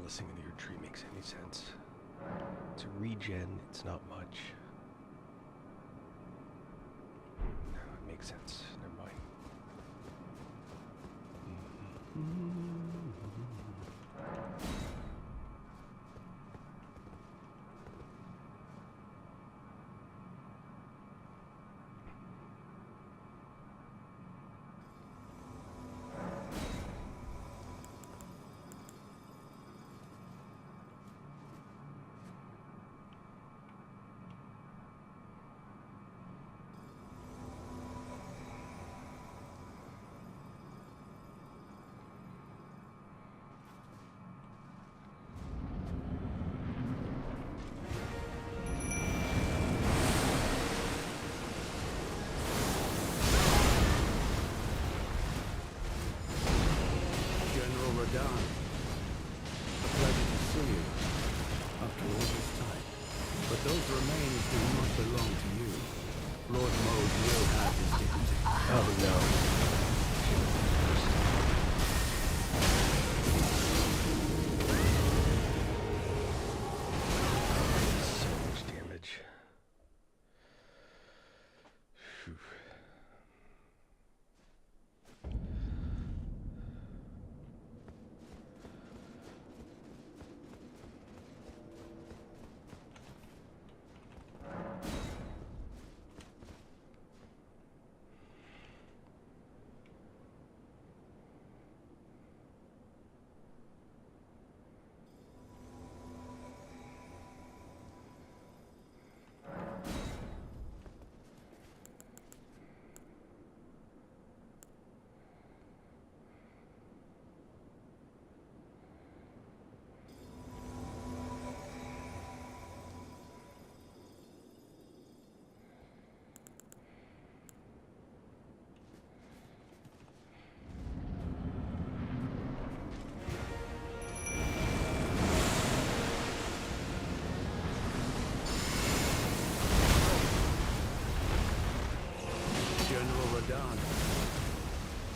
blessing of your tree makes any sense. It's a regen, it's not much. No, it makes sense. Never mind. A pleasure to see you after all this time. But those remains do not belong to you. Lord Mode will have his dignity. Oh no. So much damage. Phew.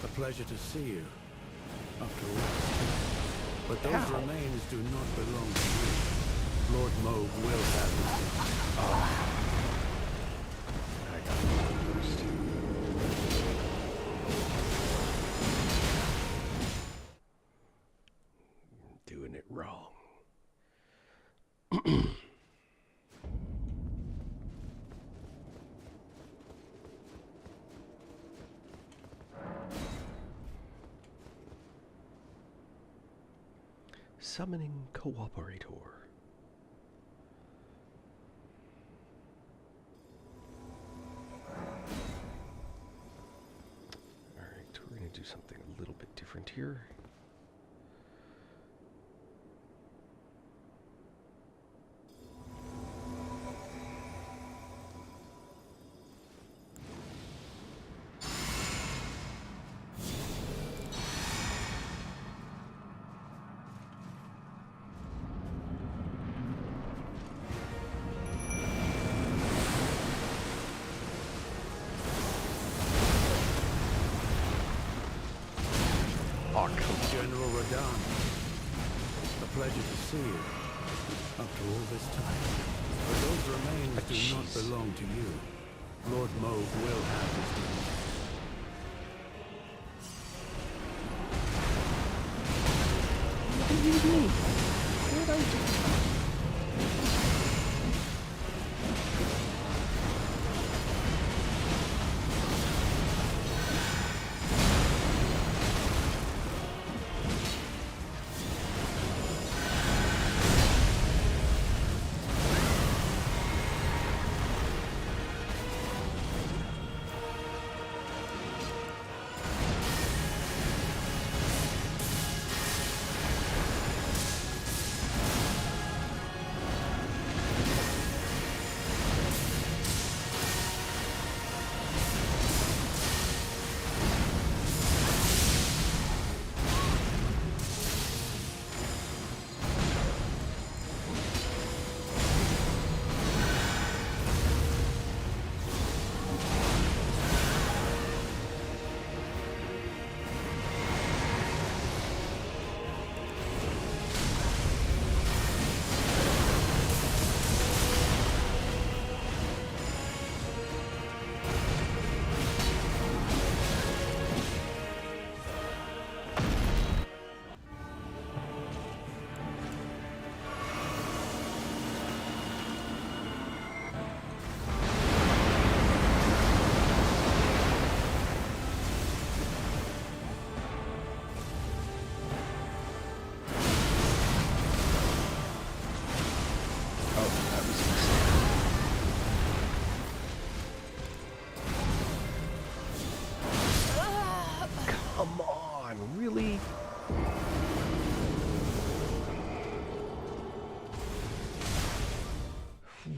A pleasure to see you after all this time. But those remains do not belong to you. Lord Mode will have his dignity. I got it first. Doing it wrong. Summoning Cooperator. Alright, we're going to do something a little bit different here. General Radahn, a pleasure to see you after all this time. But those remains do not belong to you. Lord Mode will have his dignity. What do you mean? What are you doing? Right.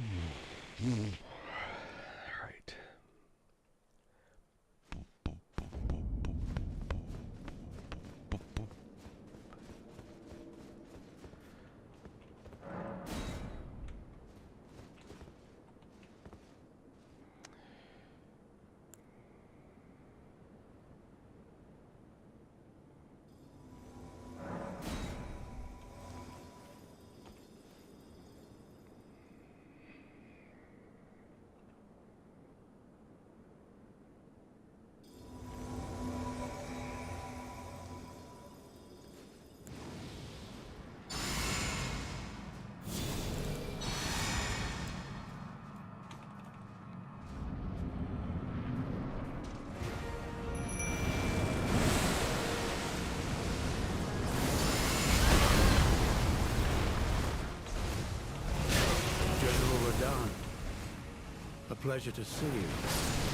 A pleasure to see you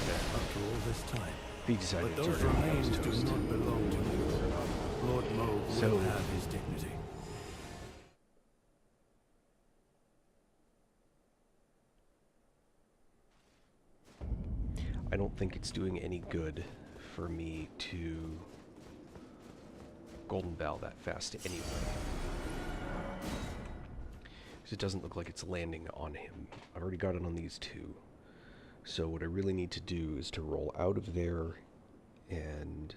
after all this time. He decided But to those turn him remains do toast. not belong to you. Lord Mo So- will have his dignity. I don't think it's doing any good for me to Golden Bow that fast anyway. Because it doesn't look like it's landing on him. I've already got it on these two. So what I really need to do is to roll out of there and...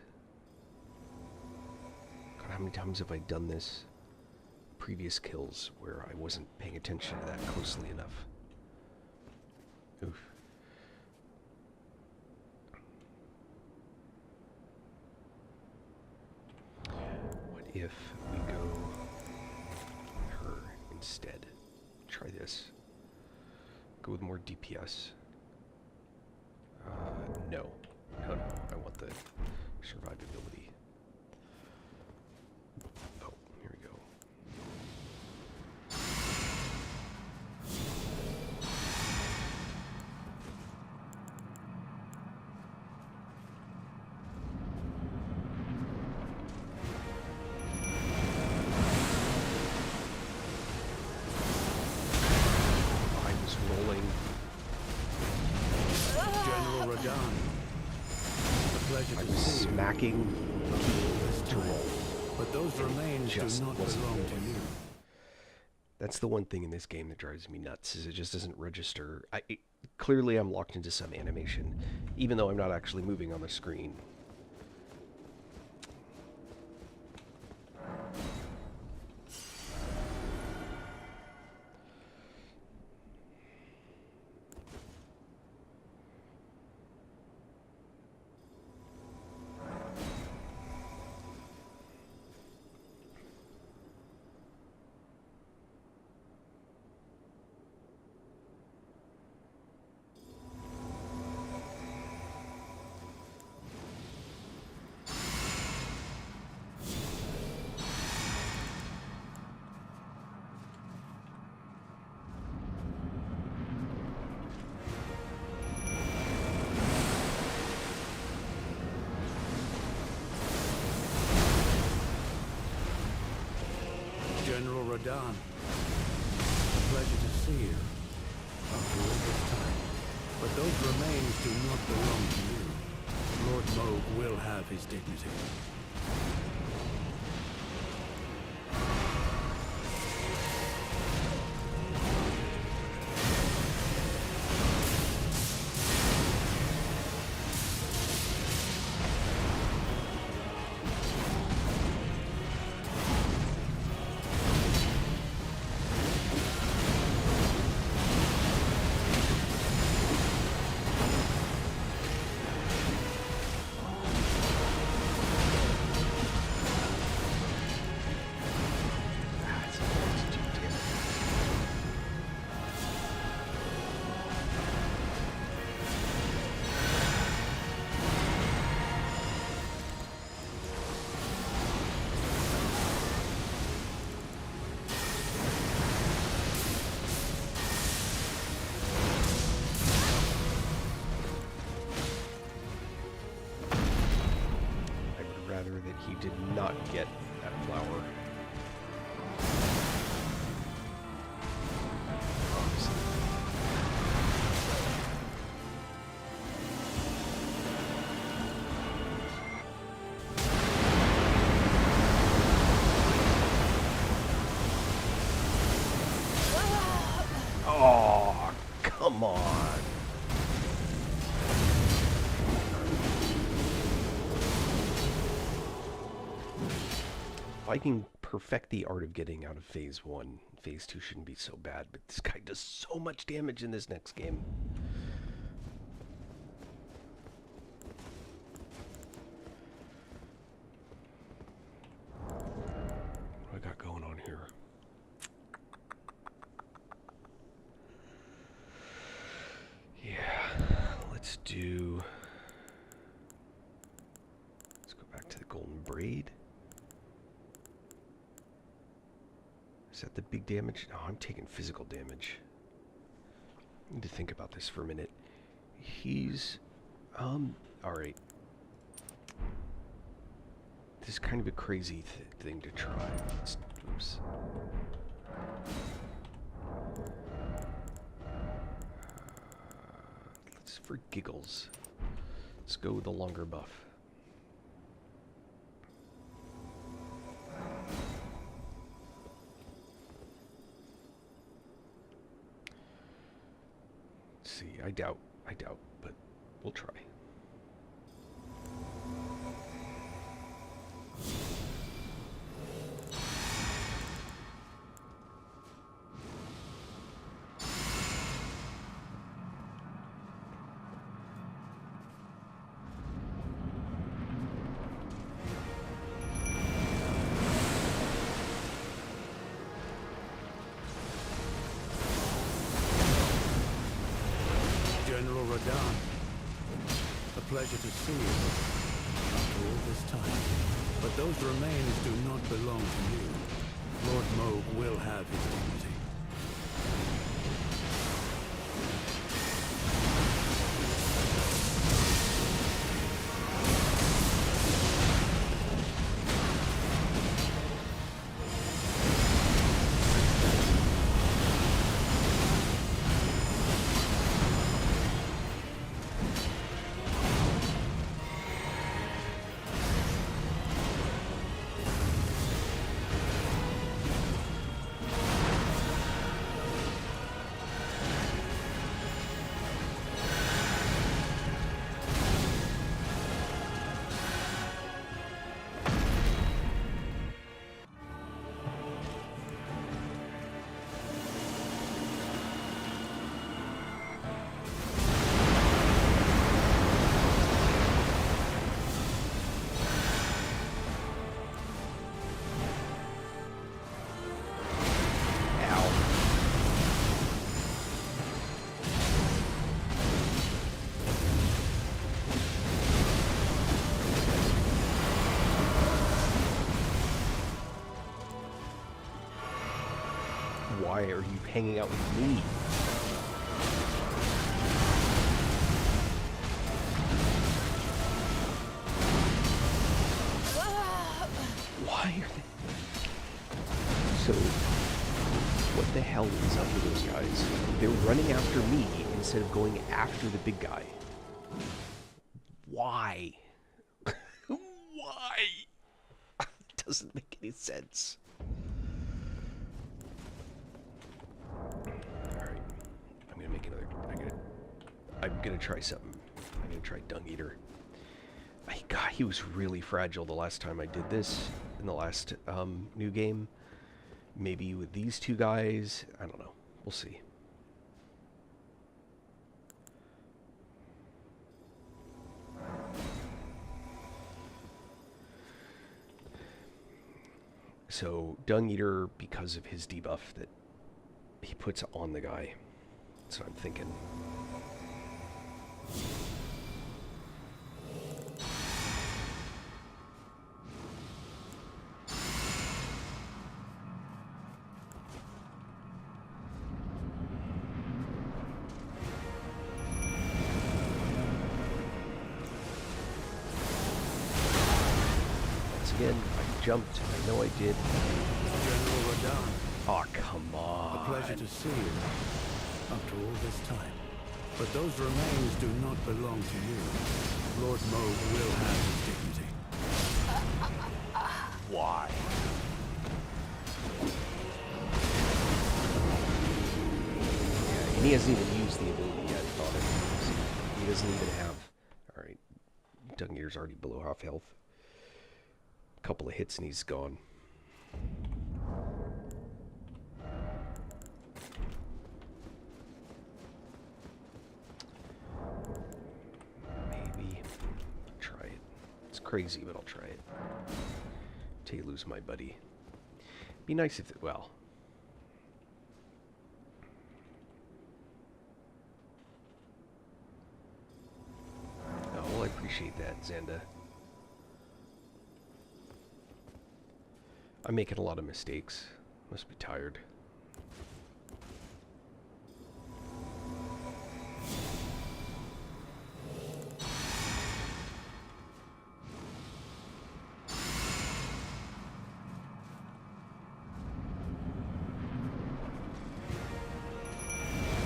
God, how many times have I done this? Previous kills where I wasn't paying attention to that closely enough. Oof. What if we go her instead? Try this. Go with more DPS. No. Hell no. I want the survivability. Oh, here we go. I was rolling. General Radan. A pleasure I to was see you smacking this to time. roll. But those remains do just not wasn't belong to rolling. you. That's the one thing in this game that drives me nuts, is it just doesn't register. Clearly I'm locked into some animation, even though I'm not actually moving on the screen. General Radan. A pleasure to see you after all this time. But those remains do not belong to you. Lord Moog will have his dignity. That's a lot to do, damn it. I would rather that he did not get that flower. Honestly. Come on. If I can perfect the art of getting out of phase 1, phase 2 shouldn't be so bad, but this guy does so much damage in this next game. What do I got going on here? Yeah, let's go back to the golden braid. Is that the big damage? No, I'm taking physical damage. I need to think about this for a minute. He's, alright. This is kind of a crazy thing to try. Oops. Let's, for giggles, let's go with the longer buff. See, I doubt, but we'll try. General Radahn, a pleasure to see you after all this time. But those remains do not belong to you. Lord Moog will have his dignity. Why are you hanging out with me? Why are they... So, what the hell is up with those guys? They're running after me instead of going after the big guy. Why? Why? It doesn't make any sense. I'm gonna try something. I'm gonna try Dung Eater. God, he was really fragile the last time I did this in the last new game. Maybe with these two guys, I don't know. We'll see. So Dung Eater, because of his debuff that he puts on the guy. That's what I'm thinking. Once again, I jumped. I know I did. General Radahn. Oh, come on. A pleasure to see you after all this time. But those remains do not belong to you. Lord Moog will have his dignity. Why? Yeah, And he hasn't even used the ability yet on it. See, he doesn't even have... Alright, Dung Eater's already below half health. A couple of hits and he's gone. Maybe. I'll try it. It's crazy, but I'll try it. Taylu's my buddy. Be nice if... well... Oh, well, I appreciate that, Xanda. I'm making a lot of mistakes. Must be tired.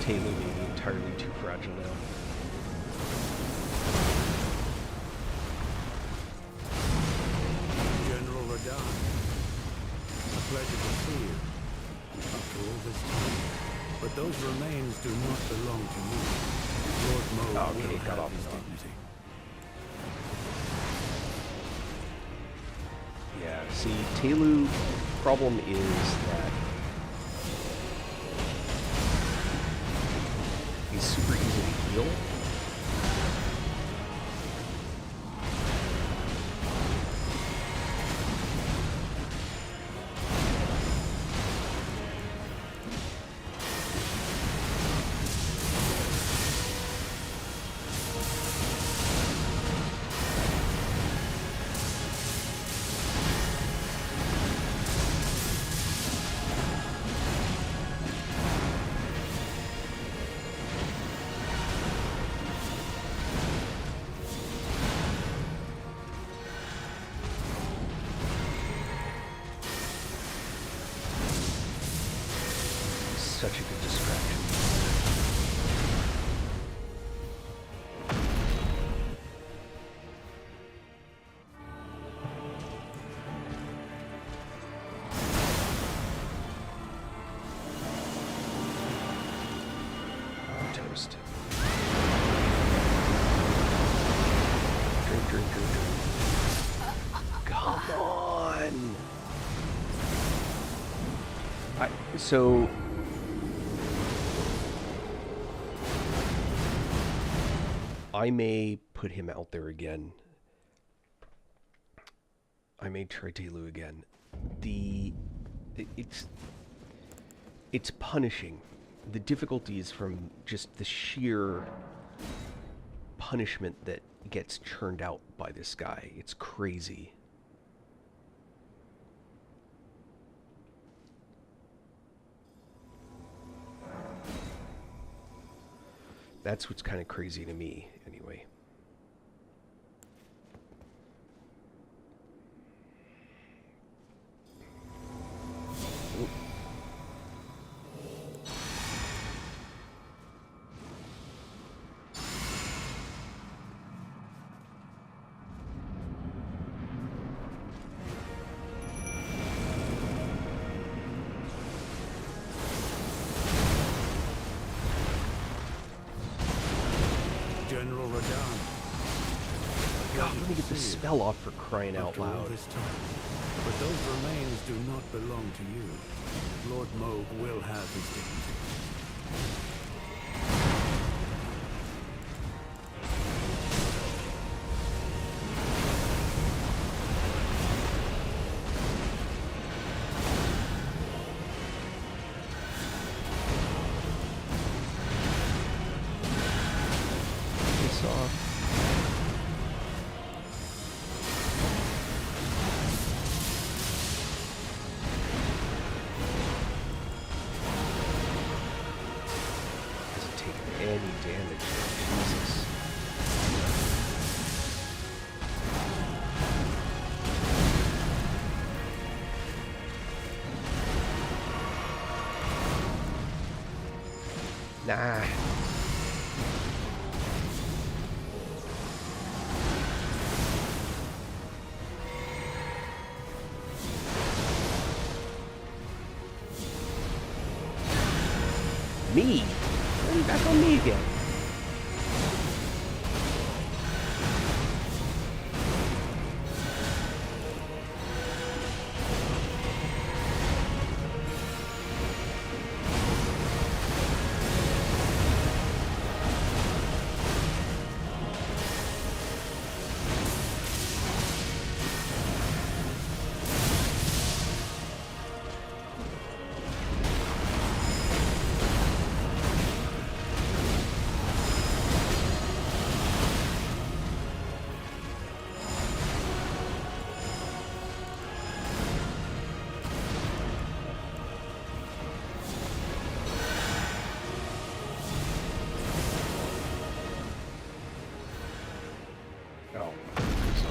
Taylu may be entirely too fragile now. General Radahn, a pleasure to see you after all this time. But those remains do not belong to me. Lord Mo will have his dignity. Yeah, see, Taylu, problem is that he's super easy to heal. Such a good distraction. Oh, toast. Drink, drink, drink, drink. Come on! So... I may put him out there again. I may try Taylu again. It's punishing. The difficulty is from just the sheer punishment that gets churned out by this guy. It's crazy. That's what's kind of crazy to me, anyway. Ooh. General Radahn. God, let me get this spell off for crying out loud. But those remains do not belong to you. Lord Moog will have his dignity. Off. Hasn't taken any damage. Jesus. Nah. Me? On me again. Oh, so.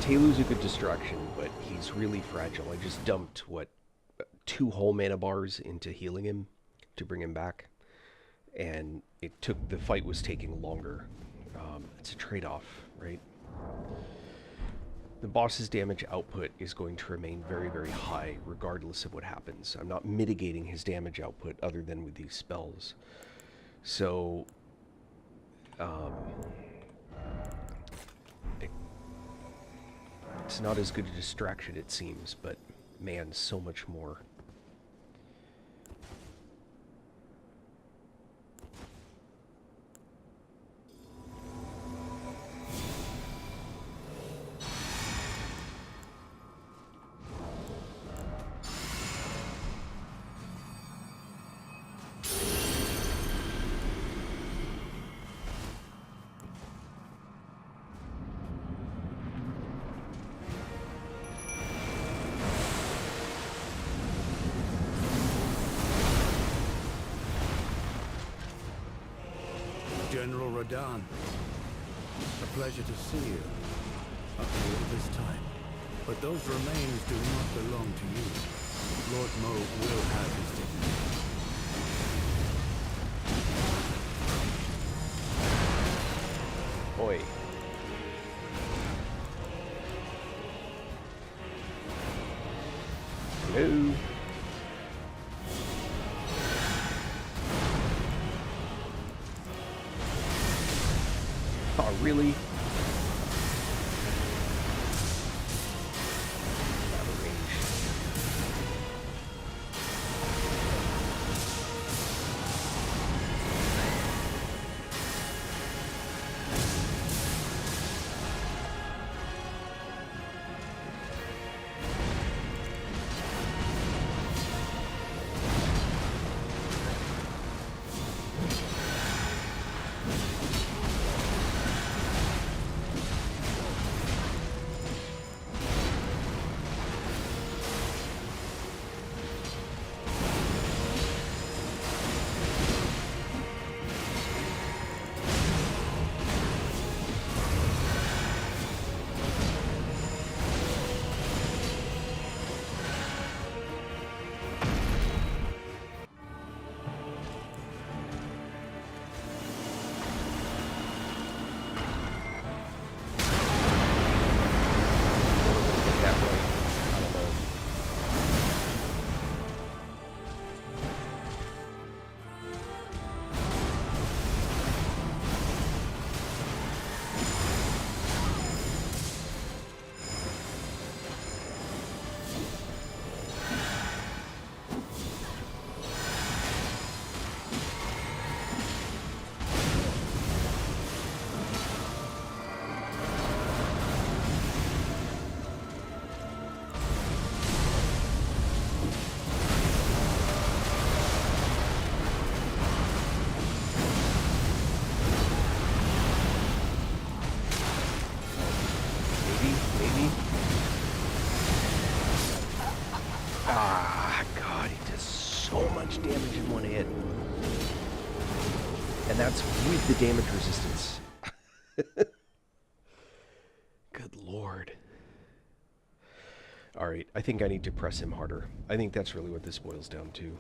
Talu's a good distraction, but he's really fragile. I just dumped, what, 2 whole mana bars into healing him to bring him back. And the fight was taking longer. It's a trade-off, right? The boss's damage output is going to remain very, very high, regardless of what happens. I'm not mitigating his damage output other than with these spells. So, it's not as good a distraction, it seems, but man, so much more. General Radahn, a pleasure to see you after all this time. But those remains do not belong to you. Lord Moog will have his dignity. Oi. Hello. Oh, really? Out of range. with the damage resistance. Good lord. Alright, I think I need to press him harder. I think that's really what this boils down to.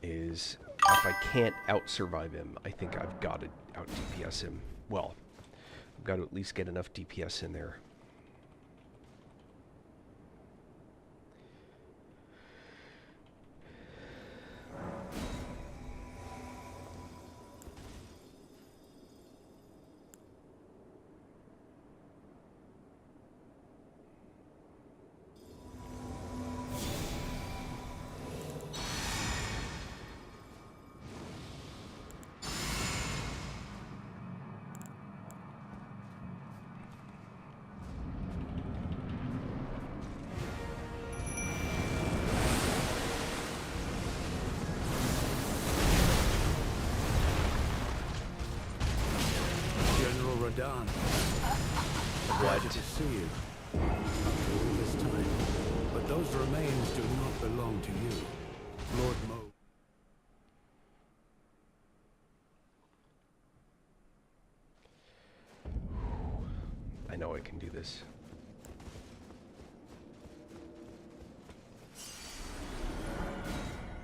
Is if I can't out-survive him, I think I've got to out-DPS him. Well, I've got to at least get enough DPS in there. Radon. What? Glad to see you after all this time. But those remains do not belong to you, Lord Mo. I know I can do this.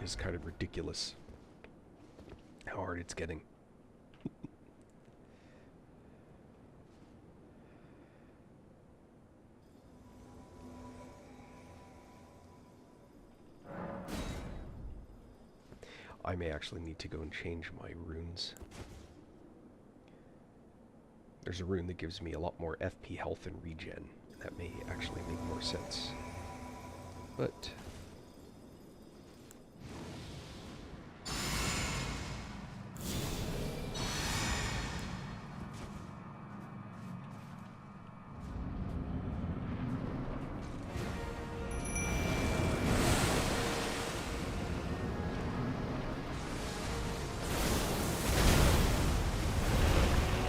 It's kind of ridiculous how hard it's getting. I may actually need to go and change my runes. There's a rune that gives me a lot more FP health and regen. That may actually make more sense. But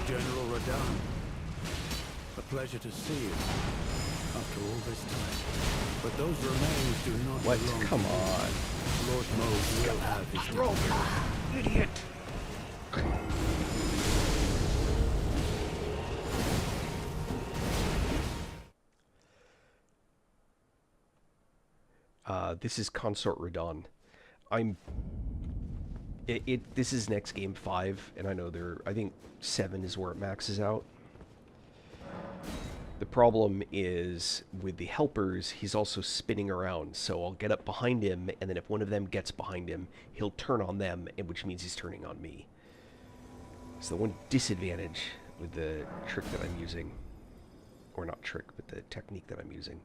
General Radon, a pleasure to see you after all this time. But those remains do not what? belong Come to you. on. Lord Mo will have his Roll. Idiot. This is Consort Radon. This is next game 5, and I know I think 7 is where it maxes out. The problem is, with the helpers, he's also spinning around, so I'll get up behind him, and then if one of them gets behind him, he'll turn on them, which means he's turning on me. So the one disadvantage with the trick that I'm using, or not trick, but the technique that I'm using.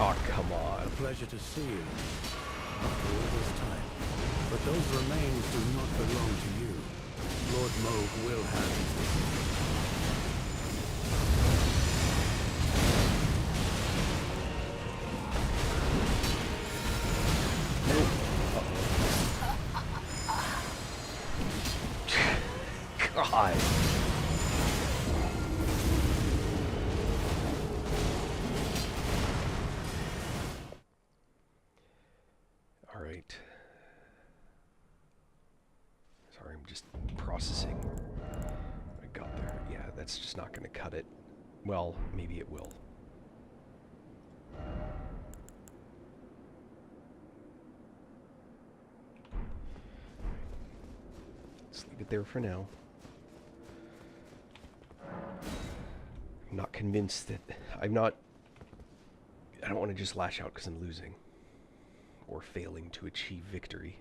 Oh, come on. A pleasure to see you after all this time. But those remains do not belong to you. Lord Mo will have his God. All right. Sorry, I'm just processing. I got there. Yeah, that's just not going to cut it. Well, maybe it will. Let's leave it there for now. I'm not convinced that... I don't want to just lash out because I'm losing. Or failing to achieve victory.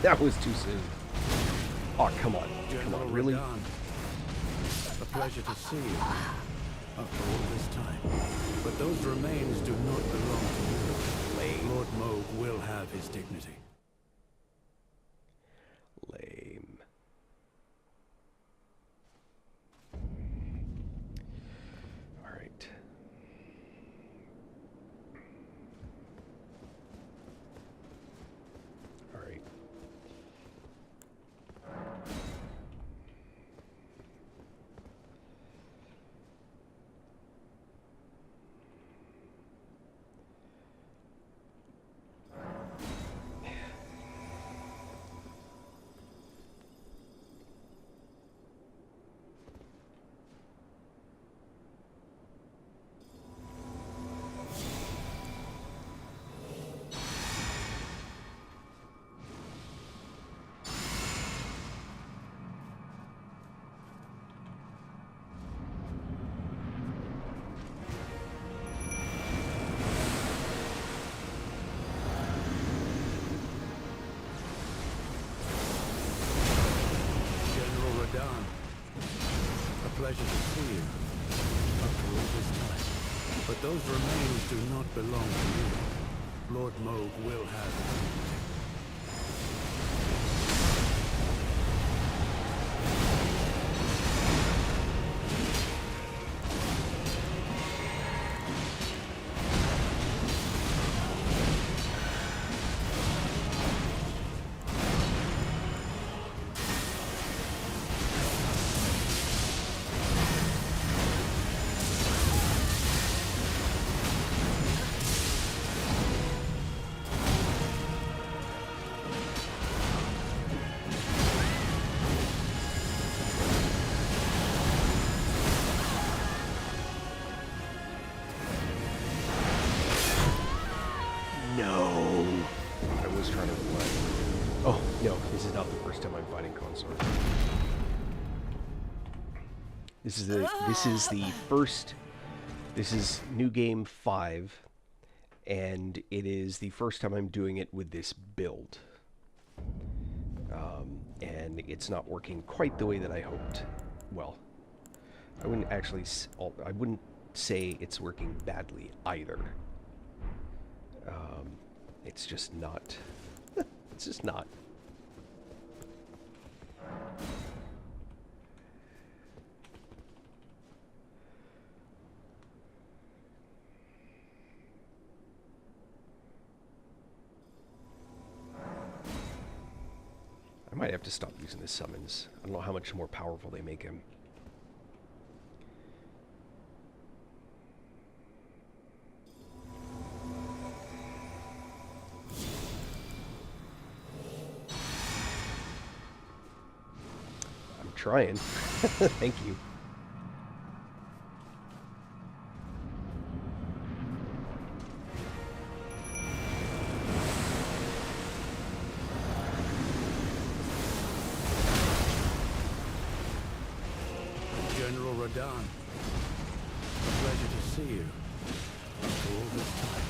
That was too soon. Oh, come on. Come General on, really? Radahn, a pleasure to see you after all this time. But those remains do not belong to you. Lame. Lord Moog will have his dignity. Lame. Alright. Alright. General Radahn, a pleasure to see you after all this time. But those remains do not belong to you. Lord Moog will have his dignity. No! I was trying to run. Oh, no, this is not the first time I'm fighting consort. This is the first, this is new game 5, and it is the first time I'm doing it with this build. And it's not working quite the way that I hoped. Well, I wouldn't actually, I wouldn't say it's working badly either. It's just not. It's just not. I might have to stop using the summons. I don't know how much more powerful they make him. Trying. Thank you. General Radahn, a pleasure to see you after all this time.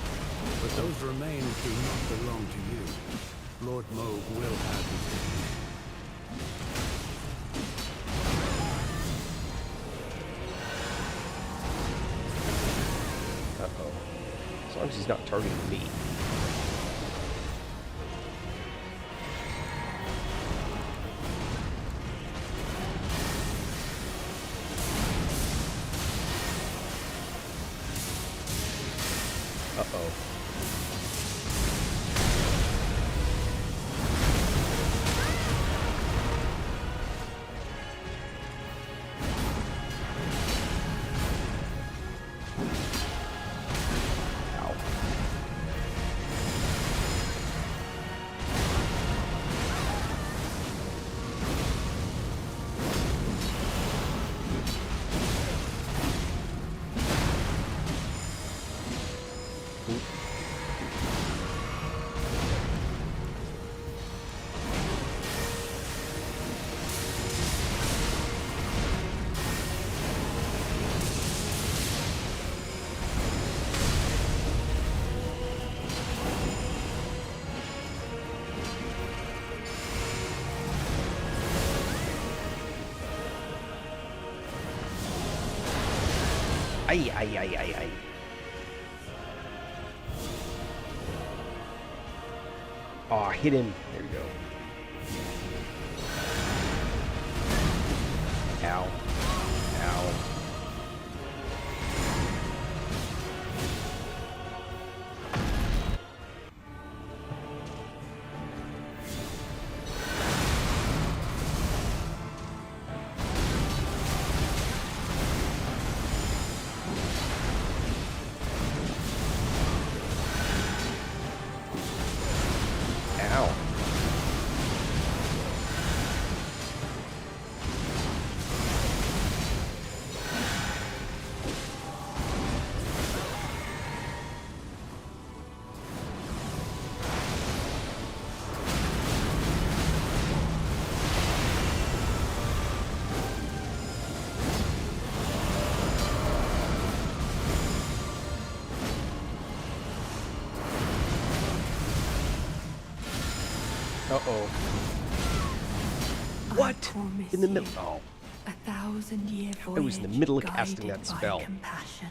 But those remains do not belong to you. Lord Moog will have his dignity. Uh-oh. As long as he's not targeting me. Uh-oh. Ow. Ay, ay, ay, ay, ay. Aw, hit him. There you go. Ow. Ow. Ow. Uh-oh. What? In the middle. Oh. 1,000-year voyage. I was in the middle of casting that guided by spell. Compassion.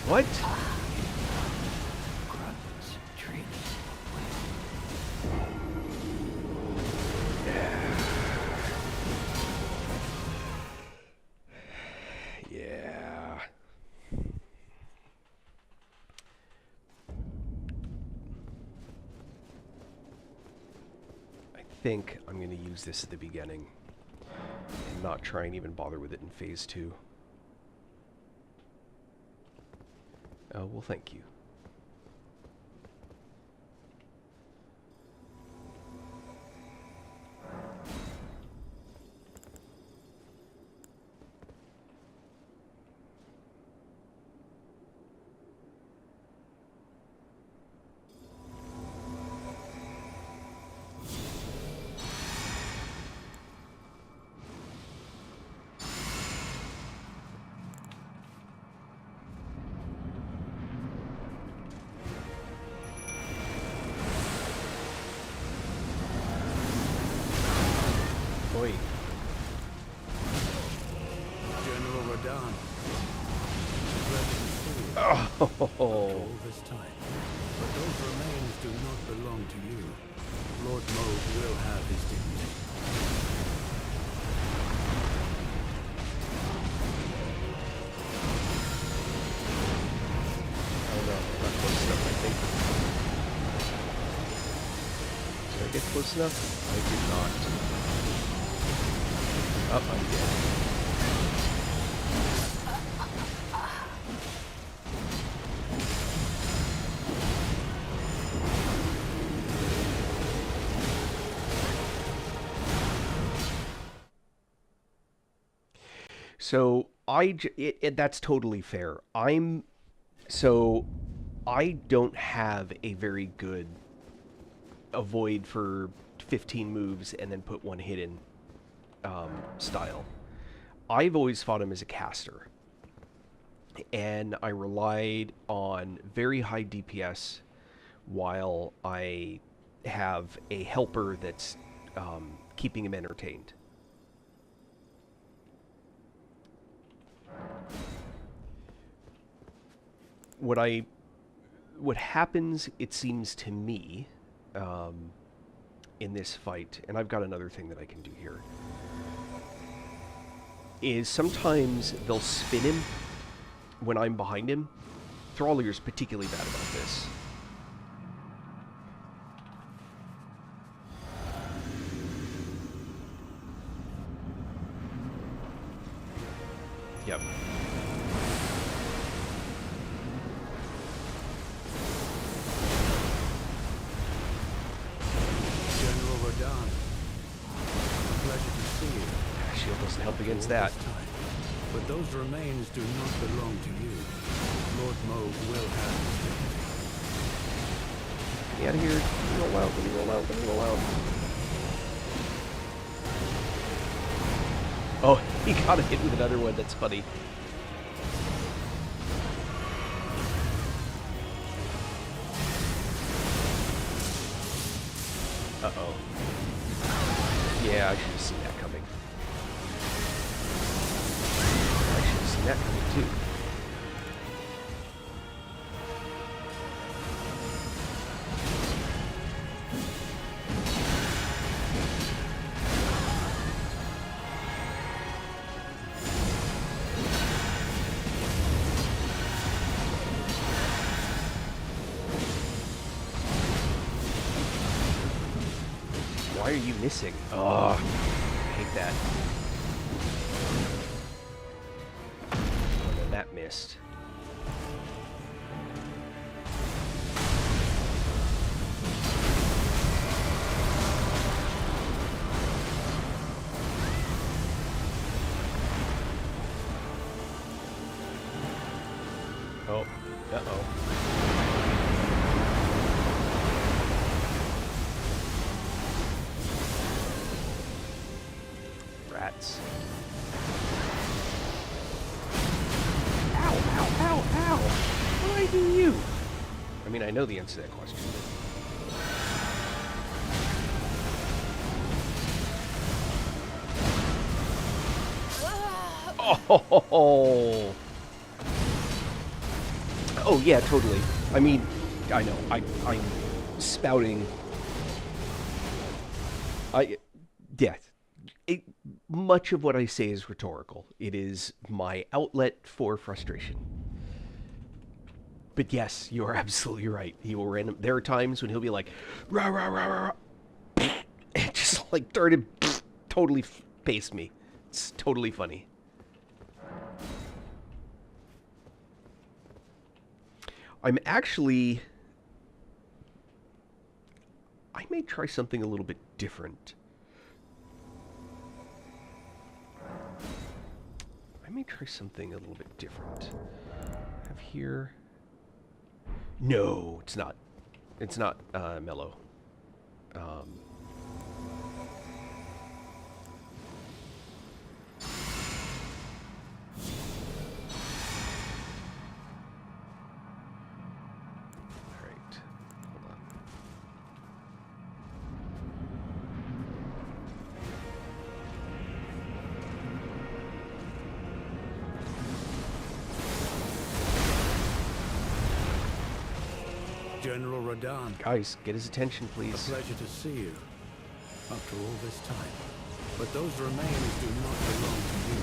What? Grunts, trees. Yeah. I think I'm going to use this at the beginning and not try and even bother with it in phase 2. Well, thank you. Oi. General Radahn. Pleasure to see you. Oh. All this time. But those remains do not belong to you. Lord Moog will have his dignity. Oh no, not close enough, I think. Did I get close enough? I did not. Oh, I'm dead. So that's totally fair. I don't have a very good avoid for 15 moves and then put one hit in style. I've always fought him as a caster, and I relied on very high DPS while I have a helper that's keeping him entertained. What happens, it seems to me, in this fight, and I've got another thing that I can do here, is sometimes they'll spin him when I'm behind him. Thrallier's particularly bad about this. Yep. General Radahn. A pleasure to see you. Shield doesn't help against All that. this time. But those remains do not belong to you. Lord Moog will have his dignity. me out of here. Let me roll out. Let me roll out. Let me roll out. Oh, he got hit with another one. That's funny. Uh-oh. Yeah, I should have seen that coming. I should have seen that coming, too. Why are you missing? Oh, I hate that. Oh, then that missed. Oh, uh-oh. Rats. Ow, ow, ow, ow! What did I do to you? I mean, I know the answer to that question. Oh! Oh, yeah, totally. I mean, I know. I'm spouting. Yeah. Much of what I say is rhetorical. It is my outlet for frustration. But yes, you are absolutely right. He will random. There are times when he'll be like, rah rah rah rah, rah, and just like turn and totally paste me. It's totally funny. I'm actually. I may try something a little bit different. I may try something a little bit different. I have here. No, it's not. It's not mellow. Alright. Hold on. General Radahn, Guys, get his attention, a please. pleasure to see you after all this time. But those remains do not belong to you.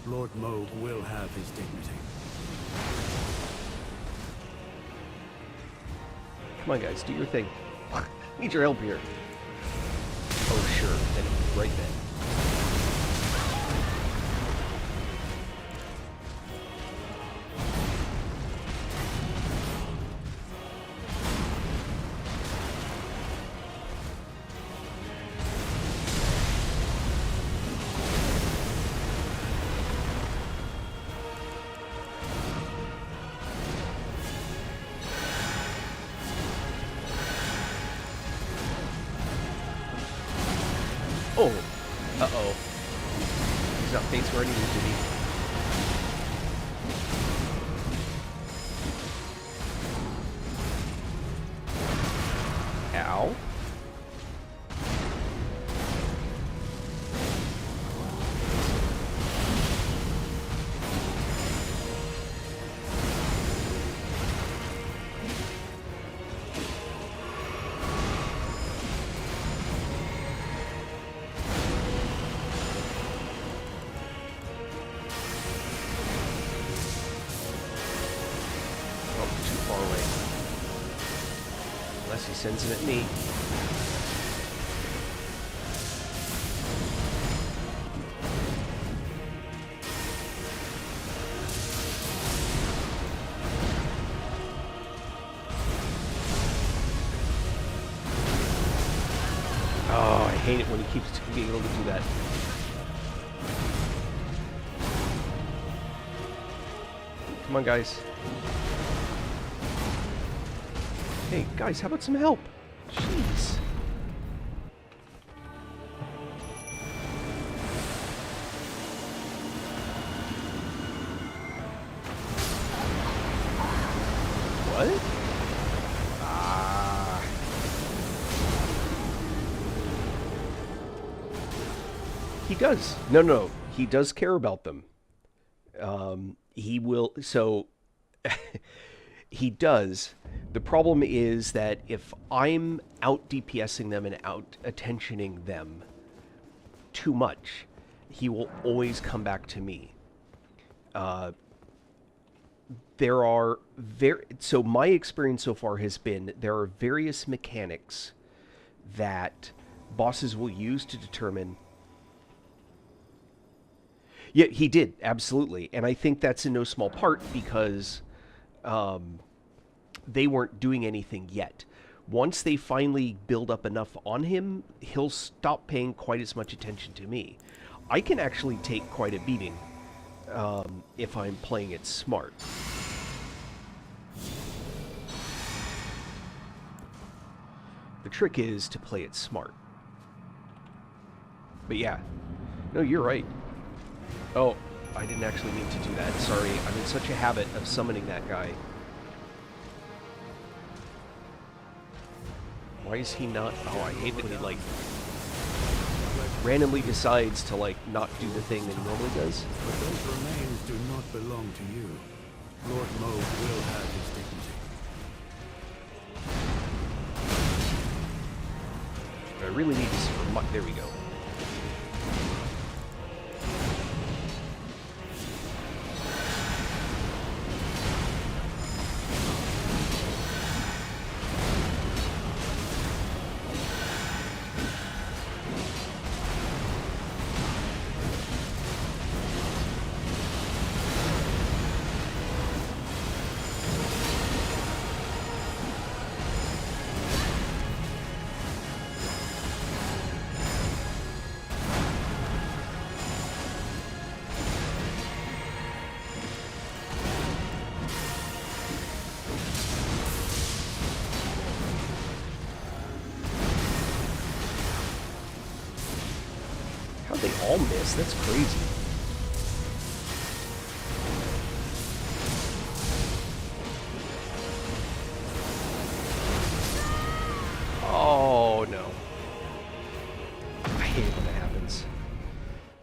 Lord Moog will have his dignity. Come on, guys, do your thing. Need your help here. Oh, sure. Then, right then. Oh! Uh-oh. He's not face where he needs to be. Ow. Far away. Unless he sends it at me. Oh, I hate it when he keeps being able to do that. Come on, guys. Hey, guys, how about some help? Jeez. What? Ah. He does. No. He does care about them. He will. So he does. The problem is that if I'm out DPSing them and out attentioning them too much, he will always come back to me. There are so my experience so far has been there are various mechanics that bosses will use to determine. Yeah, he did, absolutely. And I think that's in no small part because they weren't doing anything yet. Once they finally build up enough on him, he'll stop paying quite as much attention to me. I can actually take quite a beating if I'm playing it smart. The trick is to play it smart. But yeah, no, you're right. Oh, I didn't actually mean to do that. Sorry, I'm in such a habit of summoning that guy. Why is he not... Oh, I hate when he, like, randomly decides to, like, not do the thing that he normally does. But those remains do not belong to you. Lord Mauve will have his dignity. I really need this for... There we go. How'd they all miss? That's crazy. Oh, no. I hate when that happens.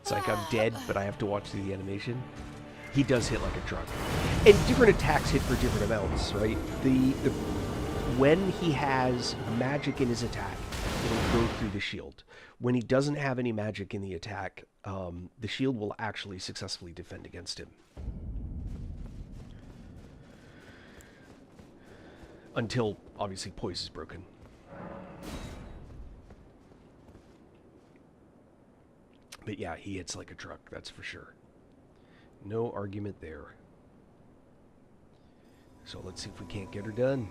It's like I'm dead, but I have to watch the animation. He does hit like a truck. And different attacks hit for different amounts, right? When he has magic in his attack, it'll go through the shield. When he doesn't have any magic in the attack, the shield will actually successfully defend against him. Until, obviously, poise is broken. But yeah, he hits like a truck, that's for sure. No argument there. So let's see if we can't get her done.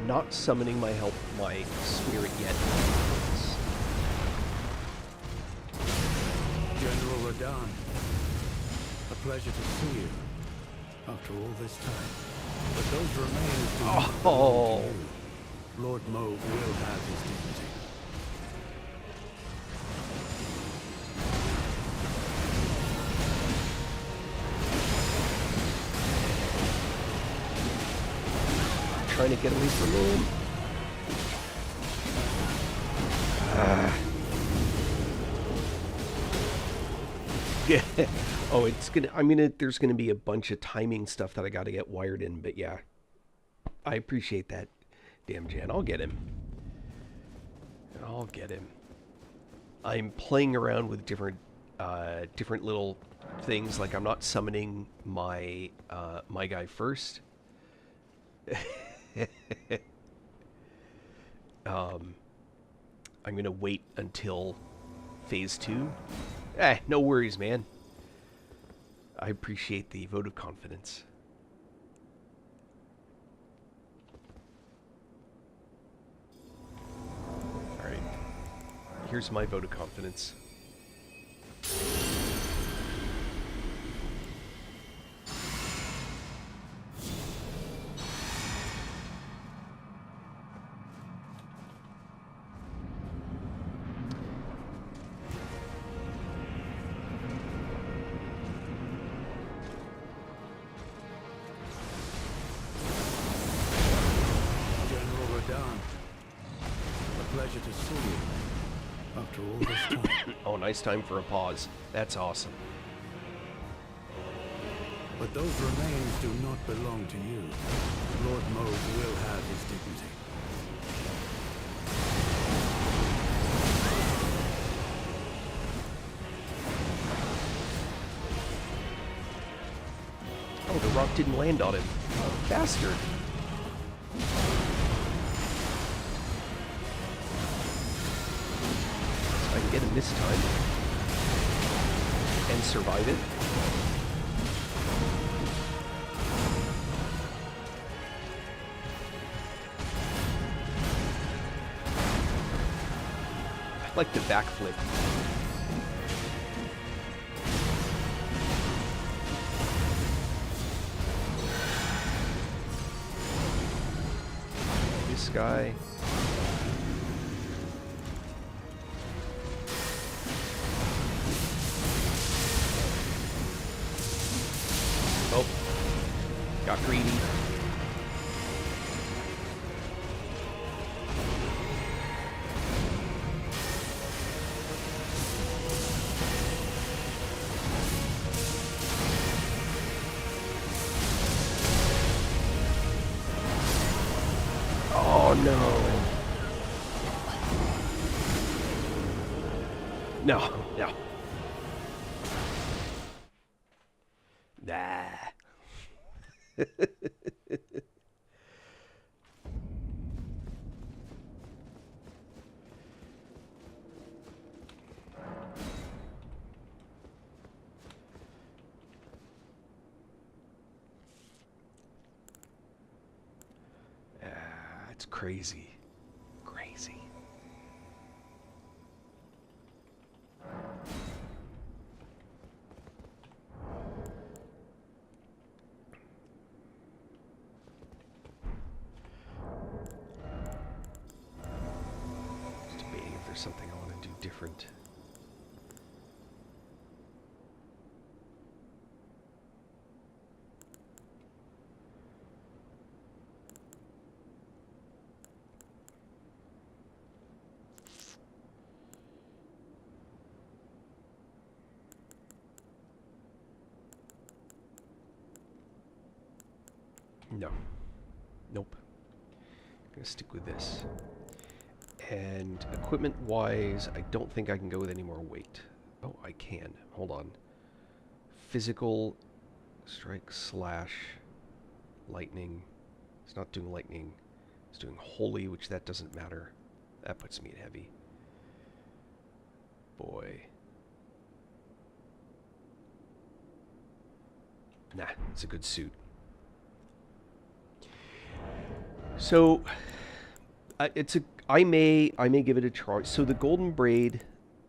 Not summoning my spirit yet. General Radahn, a pleasure to see you after all this time. But those remains do not belong to you. Lord Mauve will have his dignity. Trying to get away from him. Yeah. Oh, it's gonna. I mean, there's gonna be a bunch of timing stuff that I got to get wired in. But yeah, I appreciate that. Damn, Jan, I'll get him. I'll get him. I'm playing around with different little things. Like I'm not summoning my my guy first. I'm going to wait until phase 2. No worries, man. I appreciate the vote of confidence. Alright. Here's my vote of confidence. Pleasure to see you after all this time. Oh, nice time for a pause. That's awesome. But those remains do not belong to you. Lord Mauve will have his dignity. Oh, the rock didn't land on him. Oh, bastard. I can get him this time. And survive it. I like the backflip. This guy. Oh, got greedy. Oh no. No, no. Nah. It's crazy. Crazy. Just debating if there's something I want to do different. No. Nope. I'm gonna stick with this. And equipment-wise, I don't think I can go with any more weight. Oh, I can. Hold on. Physical, strike, slash, lightning. It's not doing lightning. It's doing holy, which that doesn't matter. That puts me at heavy. Boy. Nah, it's a good suit. So, I may give it a try. So the golden braid,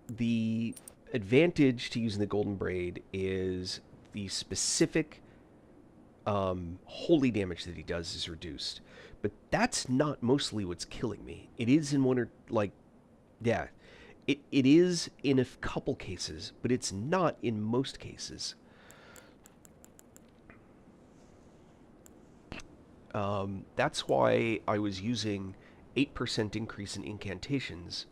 the advantage to using the golden braid is the specific holy damage that he does is reduced. But that's not mostly what's killing me. It is in one or, like, yeah. It is in a couple cases, but it's not in most cases. That's why I was using 8% increase in incantations.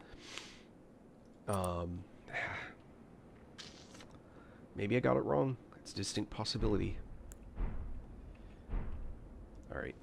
Maybe I got it wrong. It's a distinct possibility. Alright.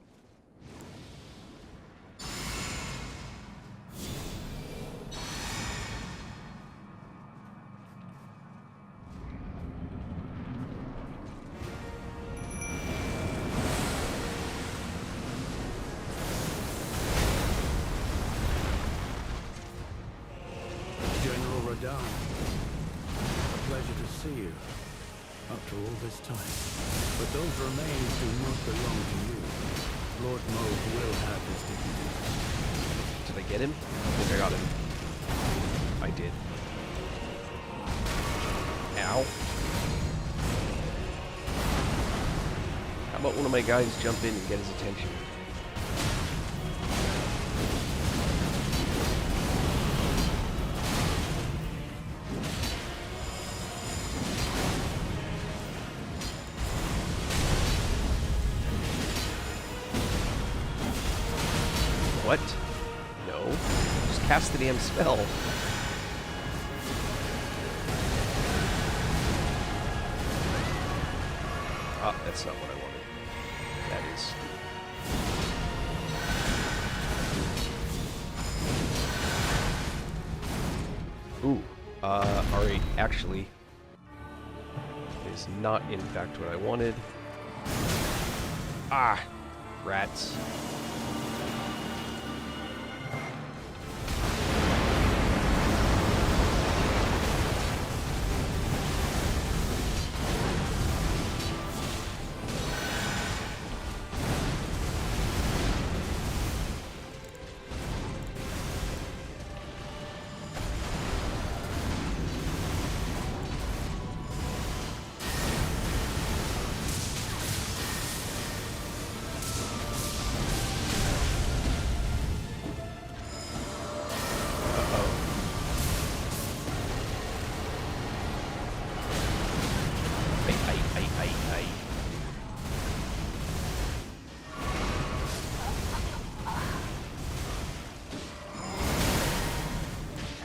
done. A pleasure to see you. After all this time. But those remains do not belong to you. Lord Mauve will have his dignity. Did I get him? I think I got him. I did. Ow. How about one of my guys jump in and get his attention? What? No. Just cast the damn spell. Ah, that's not what I wanted. That is... Ooh. Alright, actually... It is not, in fact, what I wanted. Ah! Rats.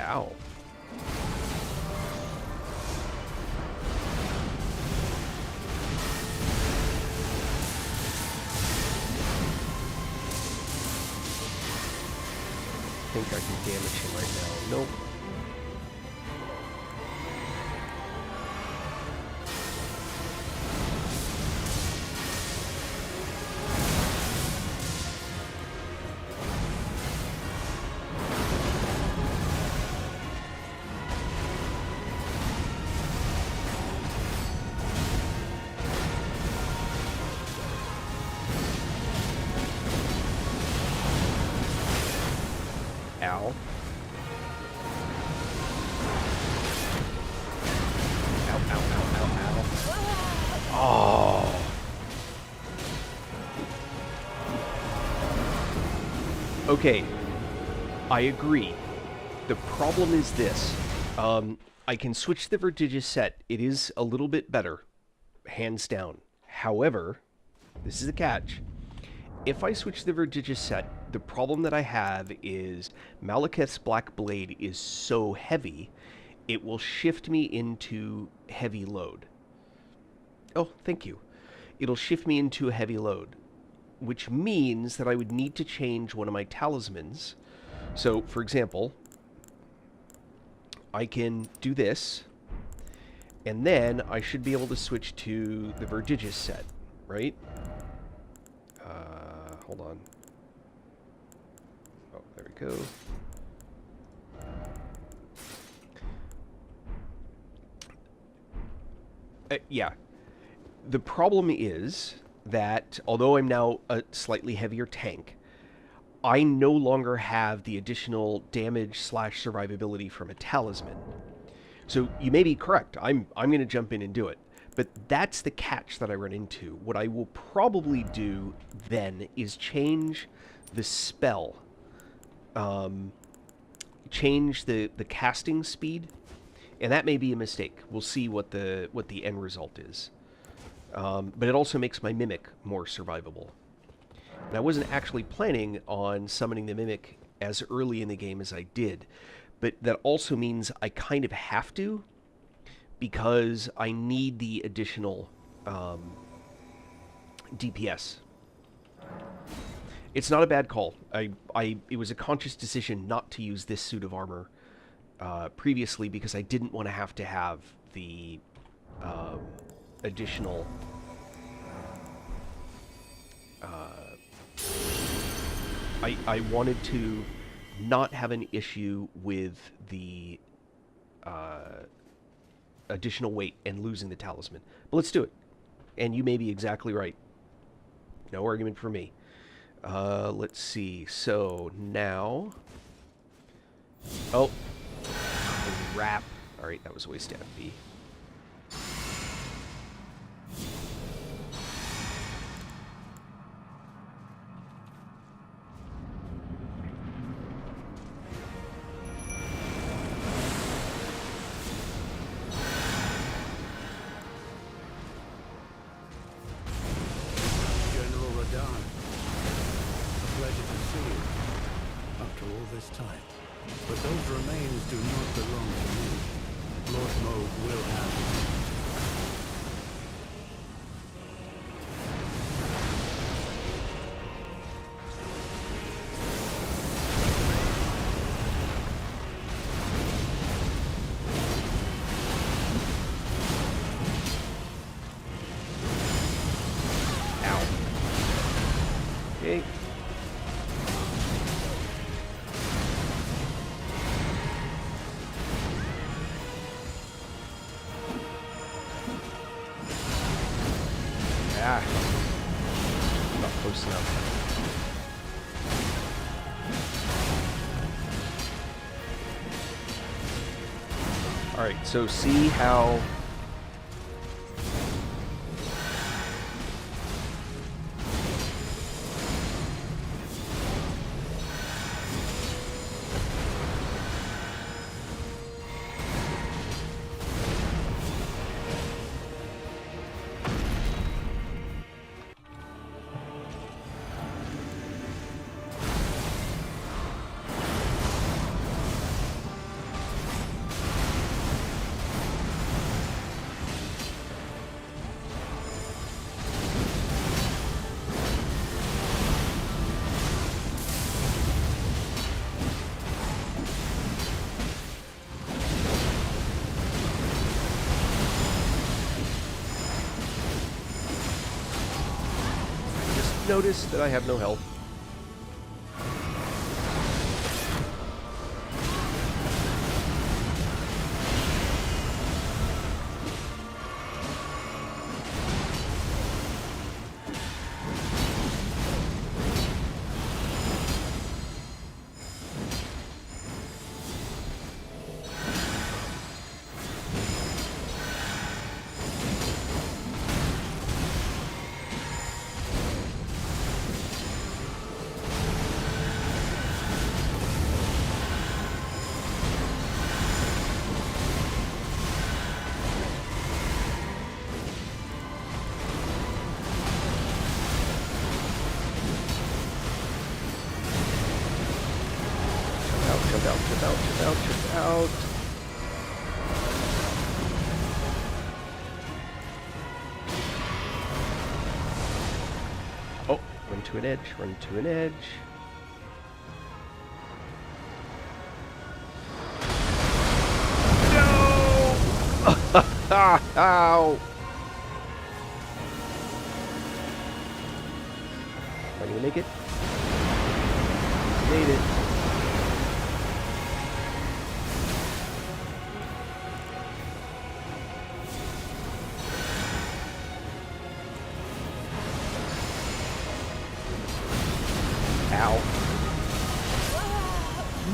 Ow. I think I can damage him right now. Nope. Ow. Ow, ow, ow, ow, ow. Oh. Okay. I agree. The problem is this. I can switch the Vertigious set. It is a little bit better. Hands down. However, this is the catch. If I switch the Vertigious set, the problem that I have is Malekith's Black Blade is so heavy, it will shift me into heavy load. Oh, thank you. It'll shift me into a heavy load, which means that I would need to change one of my talismans. So, for example, I can do this, and then I should be able to switch to the Vertigious set, right? Hold on. Oh, there we go. Yeah. The problem is that, although I'm now a slightly heavier tank, I no longer have the additional damage / survivability from a talisman. So you may be correct. I'm going to jump in and do it. But that's the catch that I run into. What I will probably do then is change the spell. Change the casting speed. And that may be a mistake. We'll see what the end result is. But it also makes my Mimic more survivable. And I wasn't actually planning on summoning the Mimic as early in the game as I did. But that also means I kind of have to, because I need the additional DPS. It's not a bad call. It was a conscious decision not to use this suit of armor previously, because I didn't want to have the additional I wanted to not have an issue with the additional weight and losing the talisman. But let's do it. And you may be exactly right. No argument for me. Let's see. So now... Oh. Crap. Alright, that was a waste of FP. Time. But those remains do not belong to you. Lord Mauve will have them. Ow. Okay. Ah, not close enough. All right, so see how notice that I have no health. Out. Oh, run to an edge, run to an edge. No! Ow! Am I gonna make it? Made it. Ow.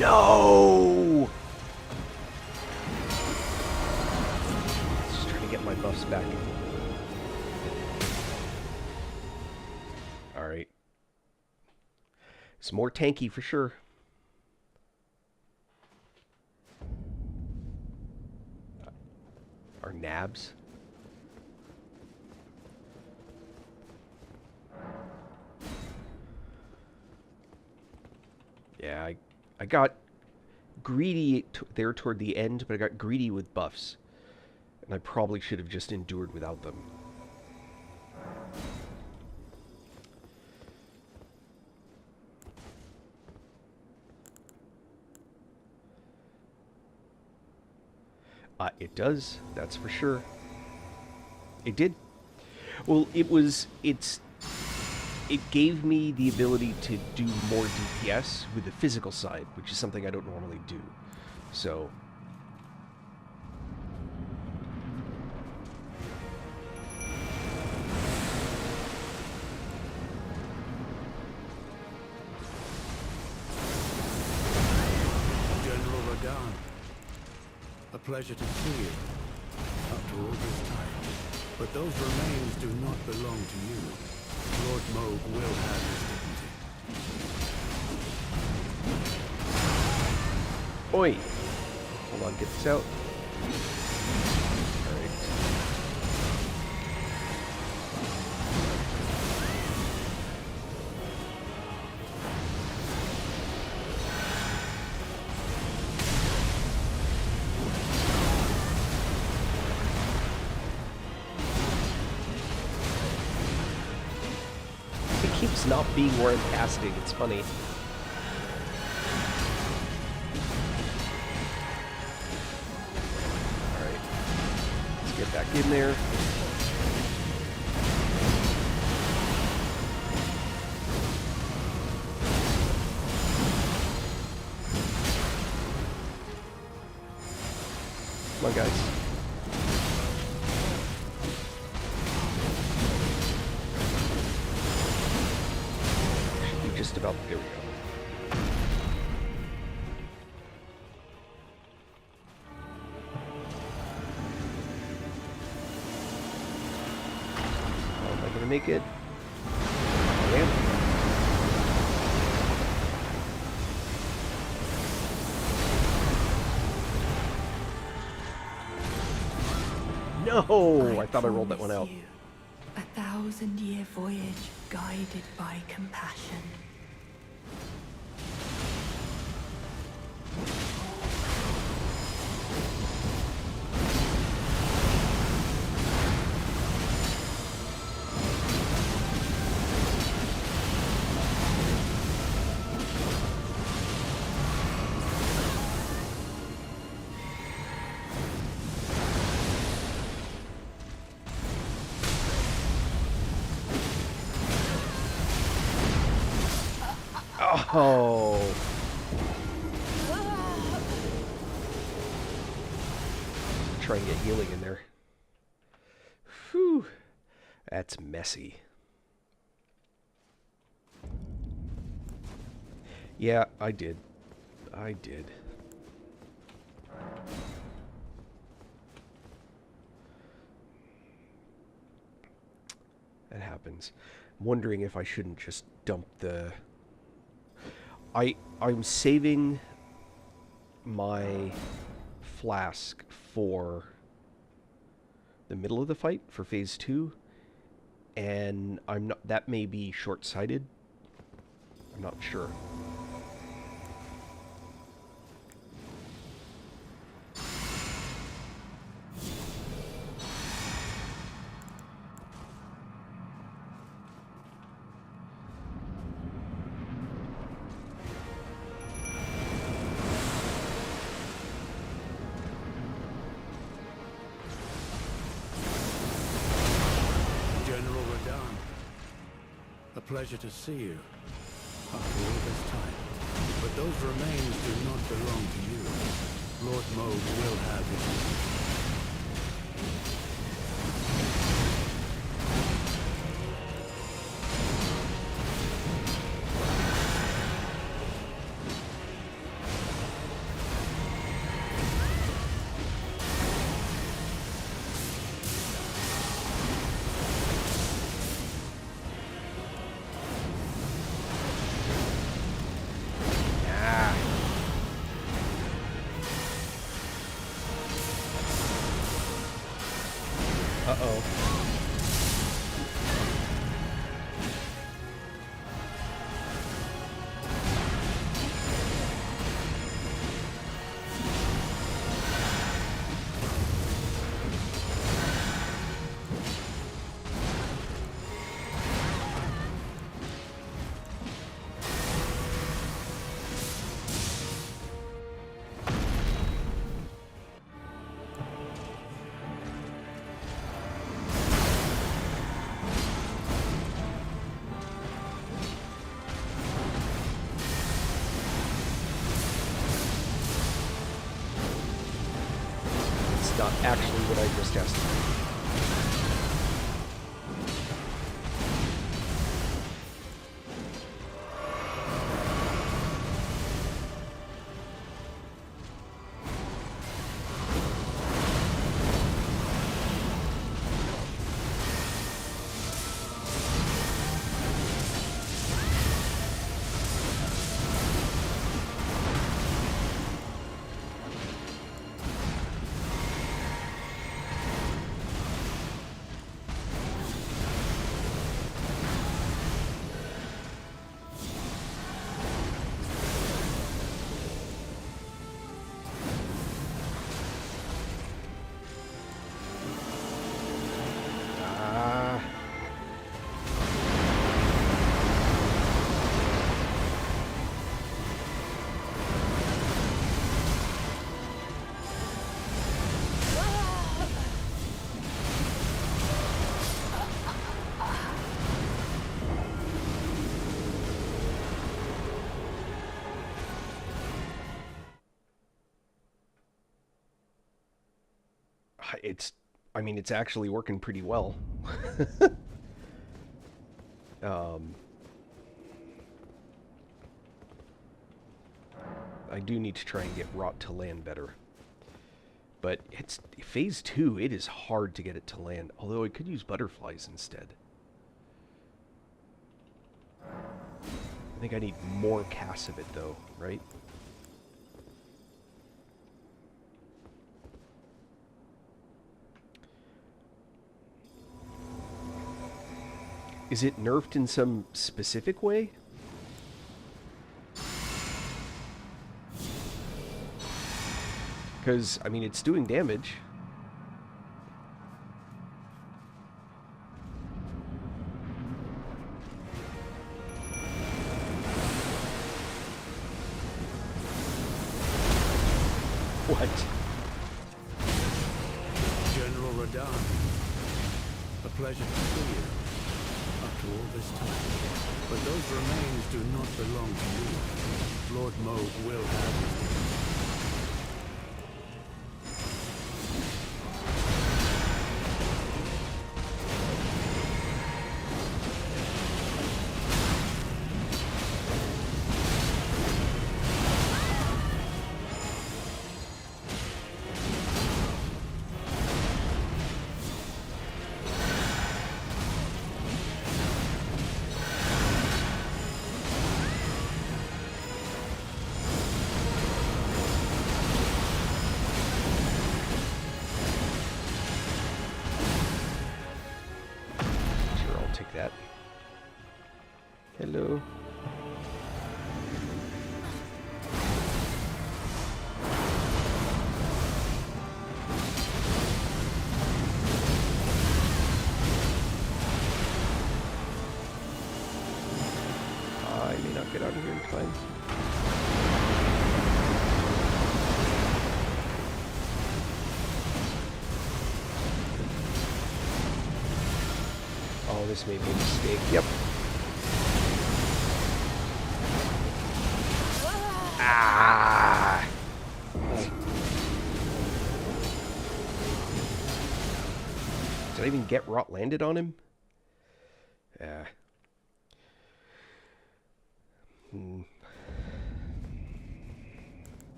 No! Just trying to get my buffs back. Alright. It's more tanky for sure. Our nabs. Yeah, I got greedy there toward the end, but I got greedy with buffs. And I probably should have just endured without them. It does, that's for sure. It did. Well, it gave me the ability to do more DPS with the physical side, which is something I don't normally do. So, pleasure to see you after all this time. But those remains do not belong to you. Lord Moog will have his dignity. Oi! Hold on, get this out. Alright. It keeps not being where I'm casting, it's funny. Get back in there. Come on, guys. Should be just about. There we go. Make it. Yeah. No! I thought I rolled that one out. You, 1,000-year voyage guided by compassion. Oh. Try and get healing in there. Whew. That's messy. Yeah, I did. I did. That happens. I'm wondering if I shouldn't just dump the... I'm saving my flask for the middle of the fight, for phase 2, and I'm not... that may be short-sighted. I'm not sure. Pleasure to see you after all this time. But those remains do not belong to you. Lord Moog will have his... Uh-oh. Not actually what I just tested. I mean, it's actually working pretty well. I do need to try and get Rot to land better. But it's phase 2, it is hard to get it to land. Although I could use butterflies instead. I think I need more casts of it though, right? Is it nerfed in some specific way? Because, I mean, it's doing damage. What? General Radahn, a pleasure to see you. After all this time. But those remains do not belong to you. Lord Mauve will have his due. That. Hello. I may not get out of here in time. Oh, this may be a mistake. Yep. Ah! Did I even get Rot landed on him? Yeah.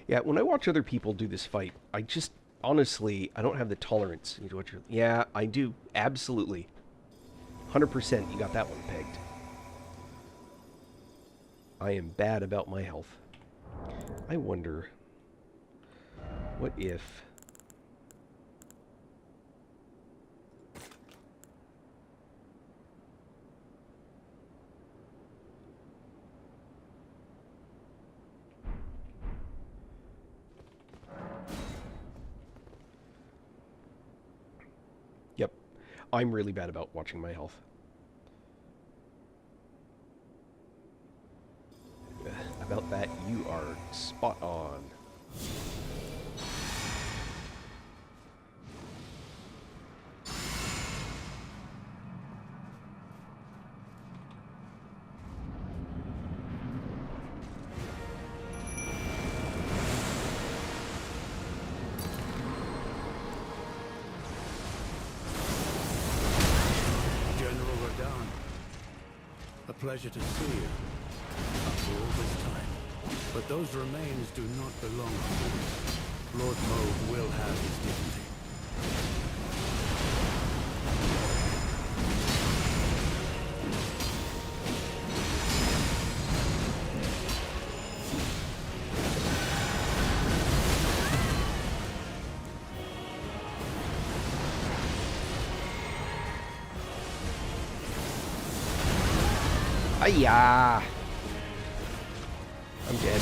Yeah, when I watch other people do this fight, I just, honestly, I don't have the tolerance. Yeah, I do. Absolutely. 100%, you got that one pegged. I am bad about my health. I wonder, what if... Yep. I'm really bad about watching my health. About that, you are spot on. Pleasure to see you after all this time. But those remains do not belong to you. Lord Mauve will have his dignity. Ayah! I'm dead.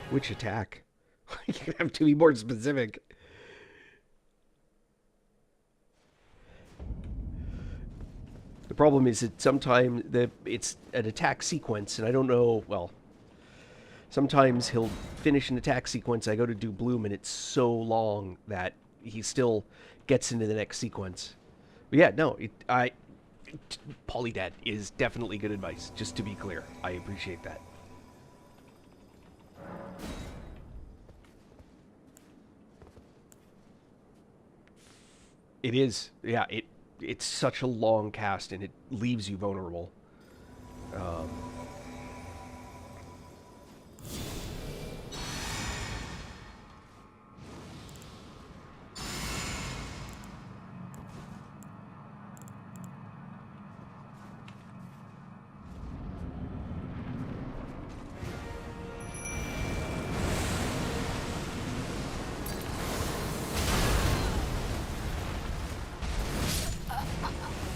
Which attack? You have to be more specific. The problem is that sometimes it's an attack sequence, and I don't know, well... Sometimes he'll finish an attack sequence, I go to do Bloom, and it's so long that he still gets into the next sequence. But yeah, no, Polydad is definitely good advice, just to be clear. I appreciate that. It is, yeah, it's such a long cast, and it leaves you vulnerable.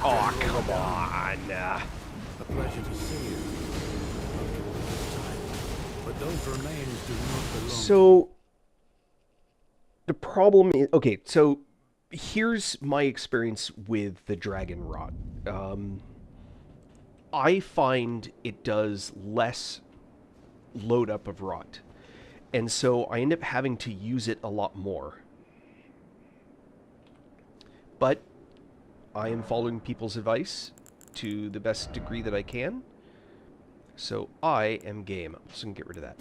Oh, come on. A pleasure to see you. After all this time. But those remains do not belong. So, the problem is... Okay, so here's my experience with the Dragon Rot. I find it does less load up of rot. And so I end up having to use it a lot more. But I am following people's advice to the best degree that I can. So I am game. I'm just going to get rid of that.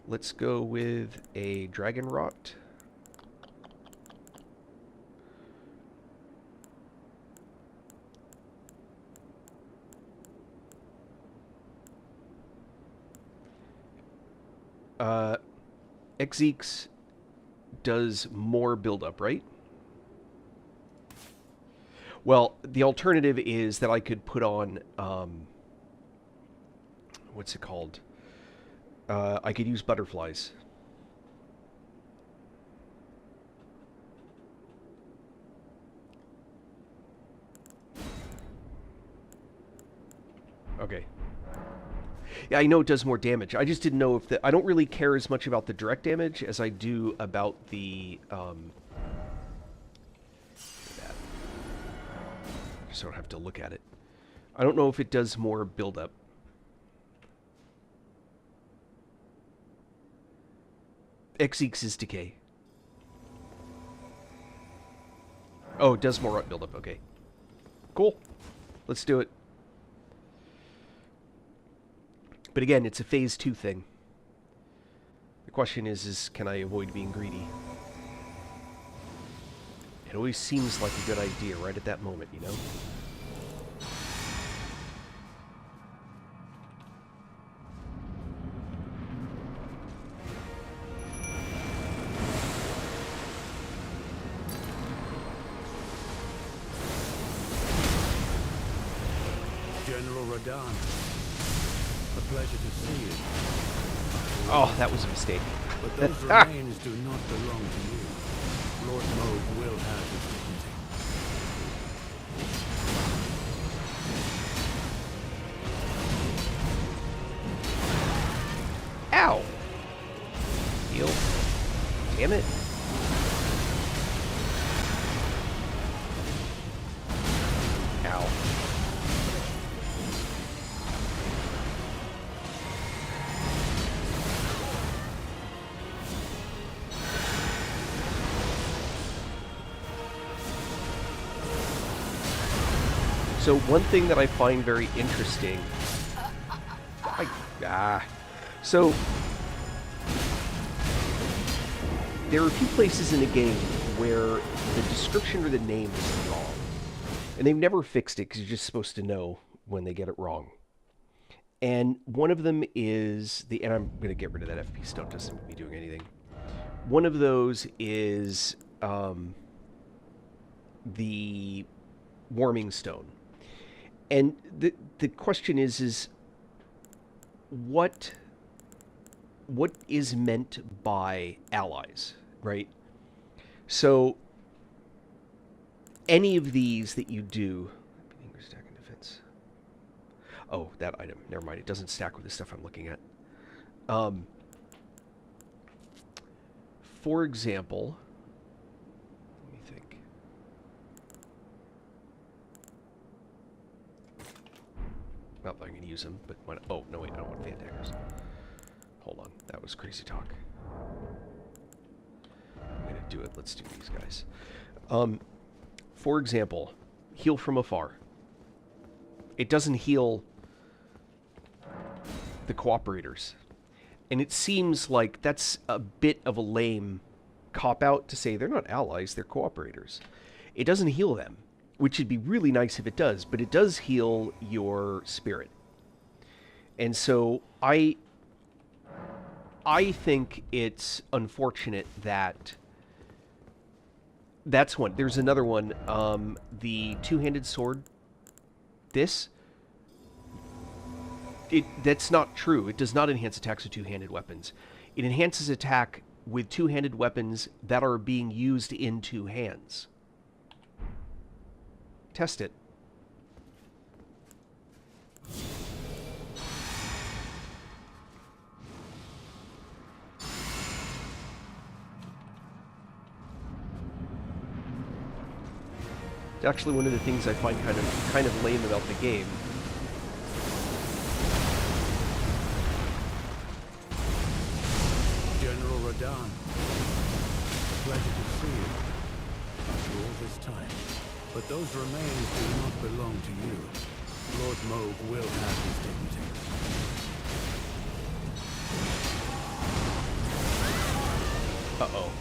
Let's go with a Dragon Rot. Exeeks does more buildup, right? Well, the alternative is that I could put on, what's it called? I could use butterflies. Okay. Yeah, I know it does more damage. I just didn't know if I don't really care as much about the direct damage as I do about the, just don't have to look at it. I don't know if it does more buildup. Exeeks is decay. Oh, it does more rot buildup. Okay. Cool. Let's do it. But again, it's a phase 2 thing. The question is can I avoid being greedy? It always seems like a good idea right at that moment, you know? General Radahn. A pleasure to see you. Oh, that was a mistake. But those remains do not belong to you. Lord Moog will have his dignity. Ow! Heal. Damn it. Ow. So one thing that I find very interesting... So, there are a few places in the game where the description or the name is wrong. And they've never fixed it because you're just supposed to know when they get it wrong. And one of them is... And I'm going to get rid of that FP stone, doesn't seem to be doing anything. One of those is the warming stone. And the question is what is meant by allies, right? So any of these that you do, stack and defense. Oh, that item. Never mind. It doesn't stack with the stuff I'm looking at. For example, let me think. Not that I'm going to use them, but when... Oh, no, wait, I don't want fan daggers. Hold on, that was crazy talk. I'm going do it. Let's do these guys. For example, heal from afar. It doesn't heal the cooperators. And it seems like that's a bit of a lame cop-out to say they're not allies, they're cooperators. It doesn't heal them, which would be really nice if it does, but it does heal your spirit. And so I think it's unfortunate that that's one. There's another one, the two-handed sword. That's not true. It does not enhance attacks with two-handed weapons. It enhances attack with two-handed weapons that are being used in two hands. Test it. It's actually one of the things I find kind of lame about the game. General Radahn, a pleasure to see you after all this time. But those remains do not belong to you. Lord Moog will have his dignity. Uh-oh.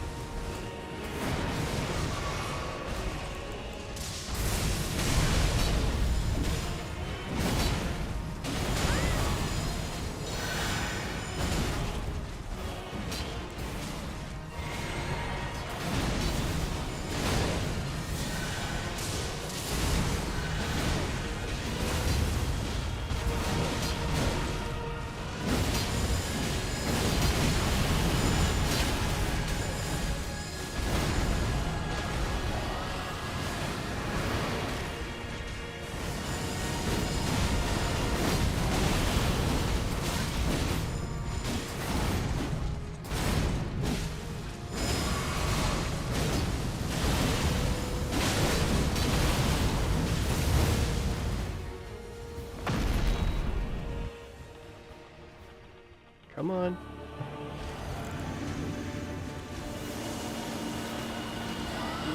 Come on.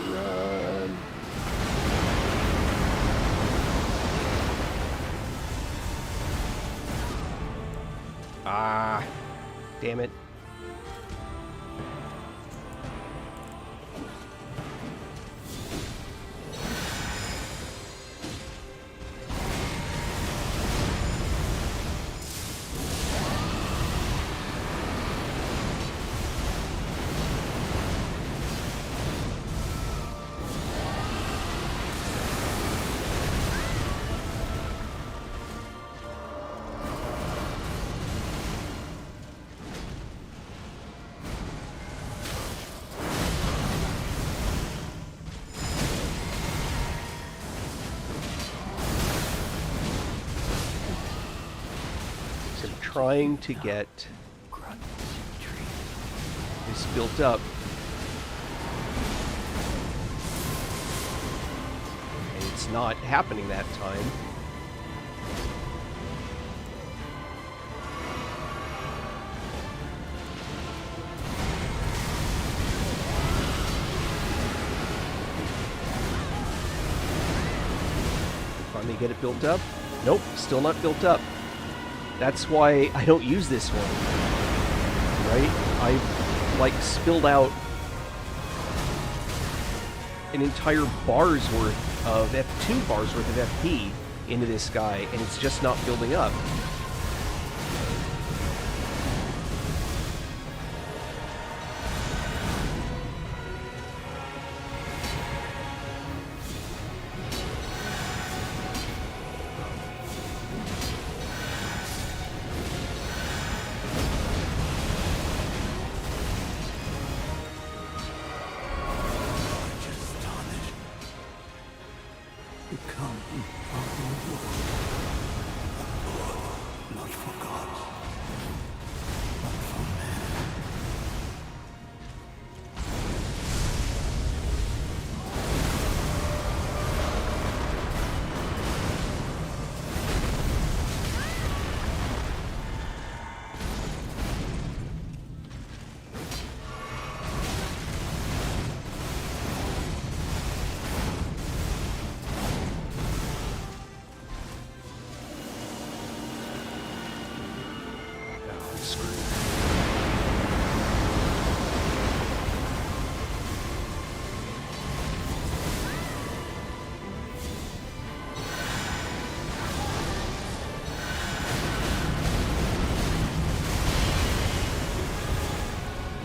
Run. Ah, damn it. Trying to get this built up. And it's not happening that time. Finally get it built up. Nope, still not built up. That's why I don't use this one, right? I've, like, spilled out an entire bar's worth of F2 bars worth of FP into this guy, and it's just not building up.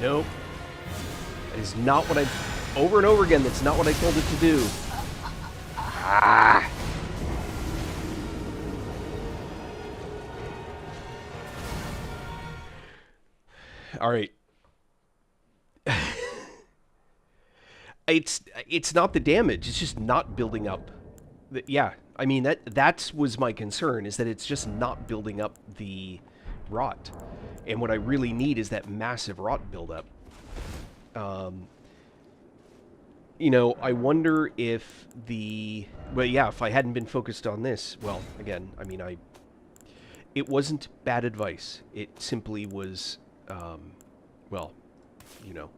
Nope. That is not what I... Over and over again, that's not what I told it to do. Ah! Alright. It's not the damage, it's just not building up. Yeah, I mean, that was my concern, is that it's just not building up the rot. And what I really need is that massive rot buildup. You know, I wonder if the... Well, yeah, if I hadn't been focused on this... Well, again, I mean, it wasn't bad advice. It simply was, well, you know.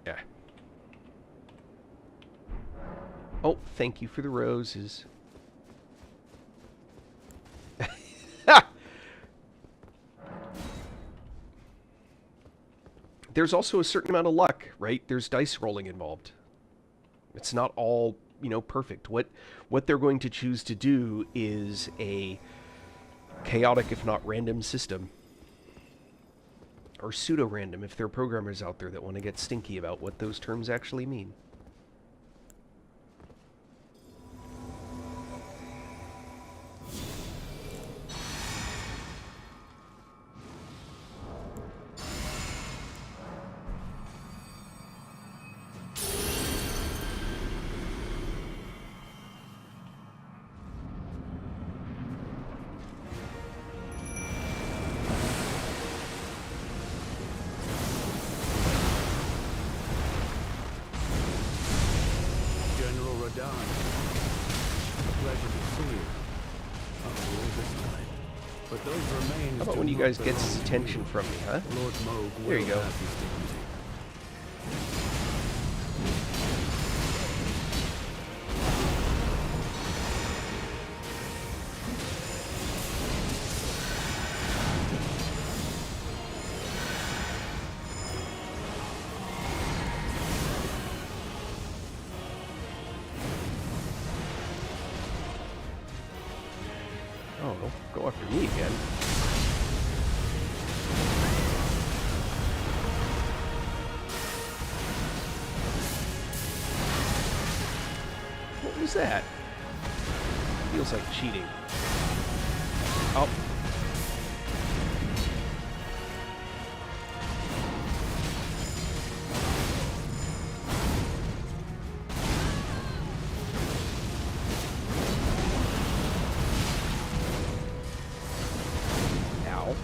Yeah. Oh, thank you for the roses. There's also a certain amount of luck, right? There's dice rolling involved. It's not all, you know, perfect. What they're going to choose to do is a chaotic, if not random, system. Or pseudo-random, if there are programmers out there that want to get stinky about what those terms actually mean. How about when you guys get his attention from me, huh? There you go. Oh, don't go after me again. What was that? Feels like cheating. Oh. Ow.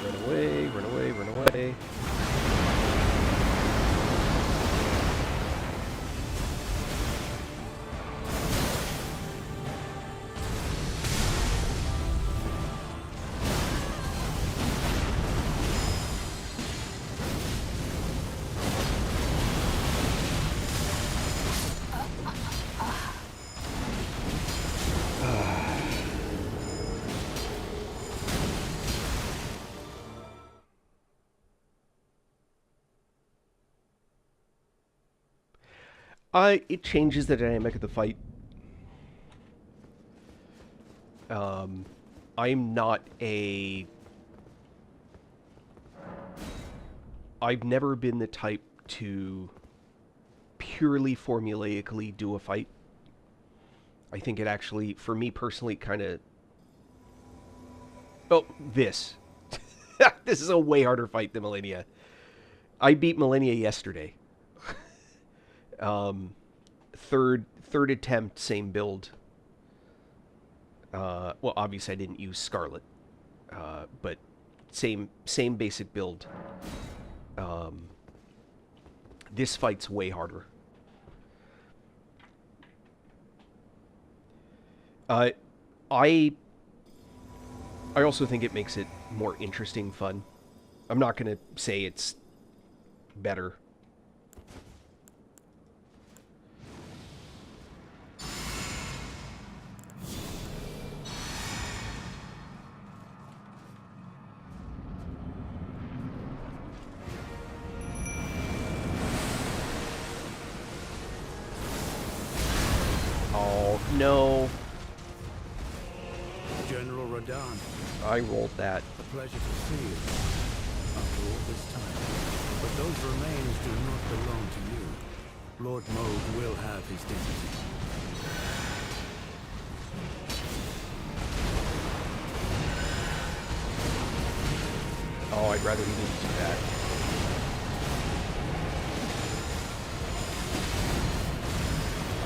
Run away, run away, run away. It changes the dynamic of the fight. I'm not a... I've never been the type to purely formulaically do a fight. I think it actually, for me personally, kind of... Oh, this. This is a way harder fight than Millennia. I beat Millennia yesterday. third attempt, same build. Well, obviously I didn't use Scarlet, but same basic build. This fight's way harder. I also think it makes it more interesting, fun. I'm not gonna say it's better. Oh, no. General Radahn. I rolled that. A pleasure to see you after all this time. But those remains do not belong to you. Lord Moog will have his dignity. Oh, I'd rather he didn't do that.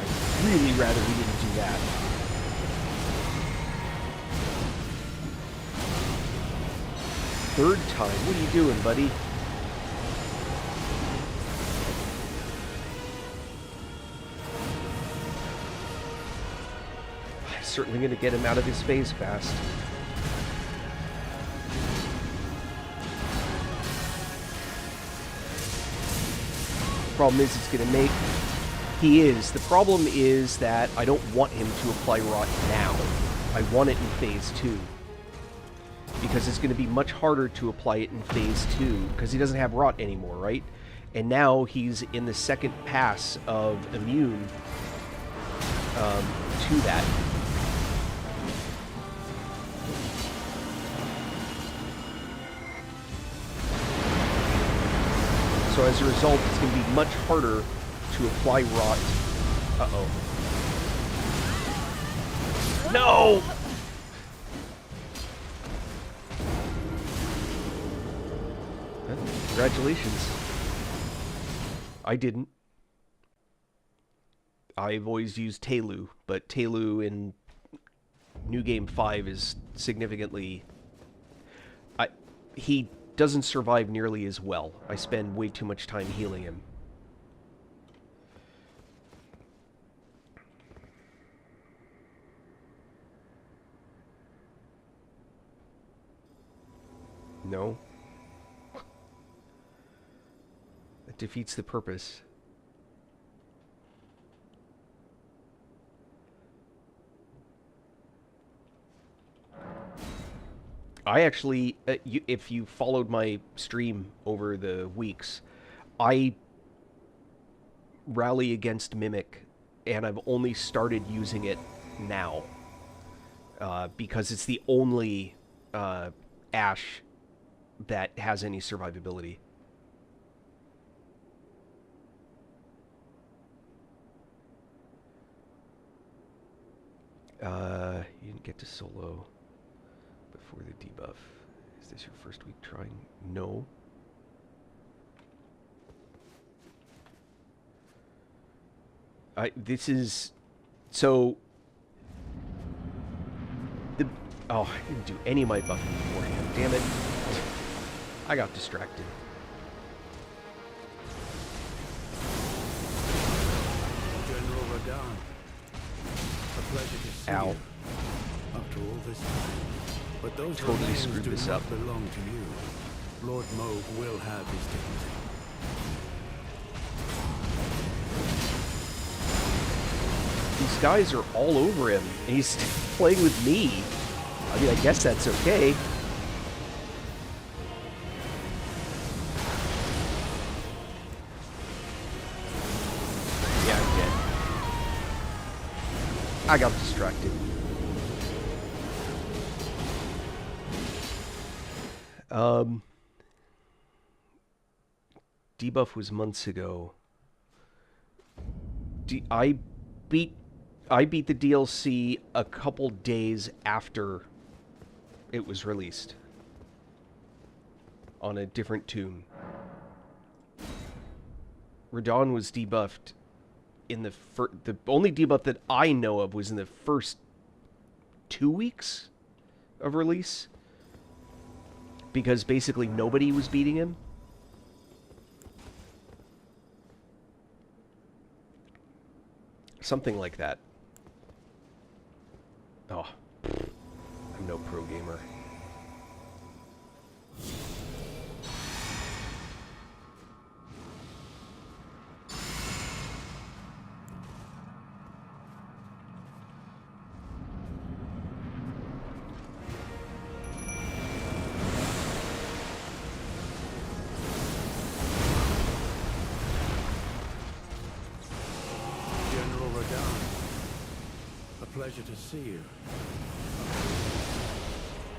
I'd really rather he didn't do that. Third time? What are you doing, buddy? I'm certainly going to get him out of his phase fast. Problem is, it's going to make... He is. The problem is that I don't want him to apply rot now. I want it in phase 2. Because it's going to be much harder to apply it in phase 2, because he doesn't have rot anymore, right? And now he's in the second pass of immune to that. So as a result, it's going to be much harder to apply rot. Uh-oh. No! Congratulations. I didn't. I've always used Telu, but Telu in New Game 5 is significantly... he doesn't survive nearly as well. I spend way too much time healing him. No. That defeats the purpose. I actually, if you followed my stream over the weeks, I rally against Mimic, and I've only started using it now. Because it's the only Ash that has any survivability. You didn't get to solo before the debuff. Is this your first week trying? No. This is... So... Oh, I didn't do any of my buffing beforehand. Damn it. I got distracted. General Radahn. A pleasure to see Ow. you after all this time. But those Totally remains screwed do this not up. belong to you. Lord Moog will have his dignity. These guys are all over him, and he's playing with me. I mean, I guess that's okay. Yeah, I'm dead. I got distracted. Debuff was months ago. I beat the DLC a couple days after it was released on a different tune. Radahn was debuffed in the only debuff that I know of was in the first 2 weeks of release, because basically nobody was beating him. Something like that. Oh, I'm no pro gamer. Pleasure to see you.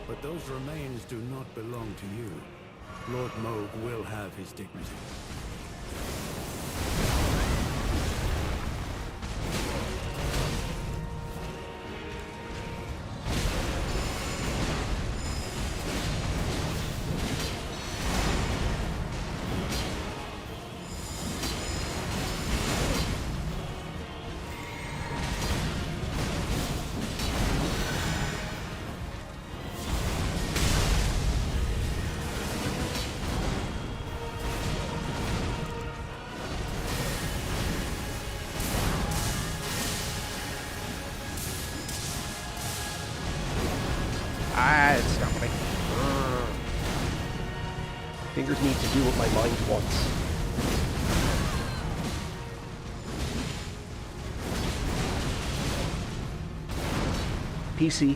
But those remains do not belong to you. Lord Moog will have his dignity. It's not what I... Fingers need to do what my mind wants. PC.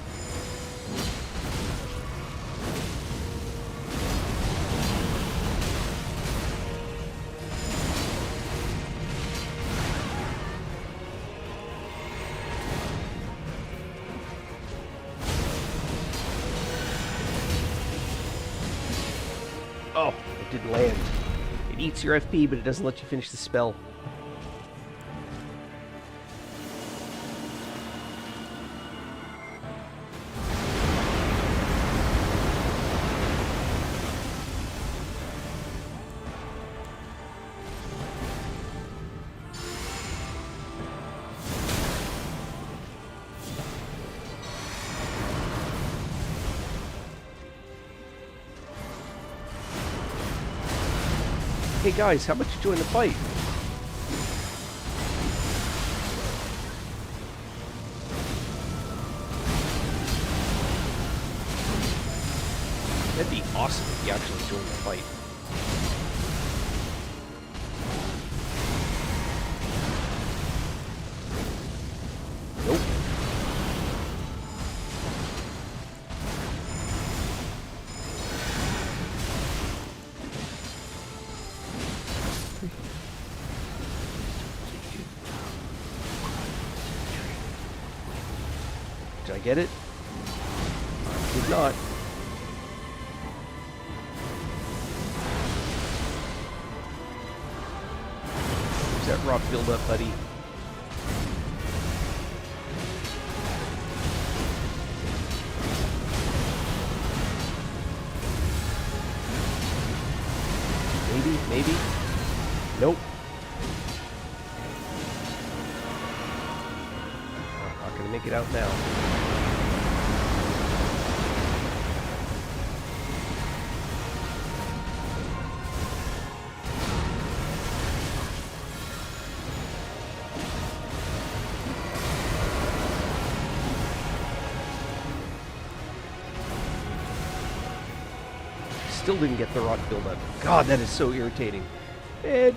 Oh, it didn't land. It eats your FP, but it doesn't let you finish the spell. Hey guys, how about you join the fight? That'd be awesome if you actually joined the fight. Nope. Did I get it? Did not. Where's that rock buildup, buddy? Maybe? Nope. I'm not gonna make it out now. Still didn't get the rock buildup. God, that is so irritating. Edge.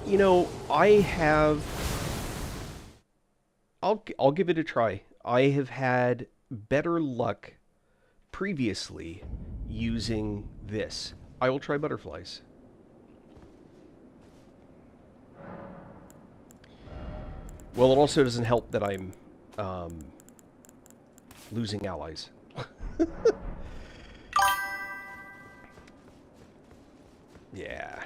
You know, I have... I'll give it a try. I have had better luck previously using this. I will try butterflies. Well, it also doesn't help that I'm losing allies. Yeah.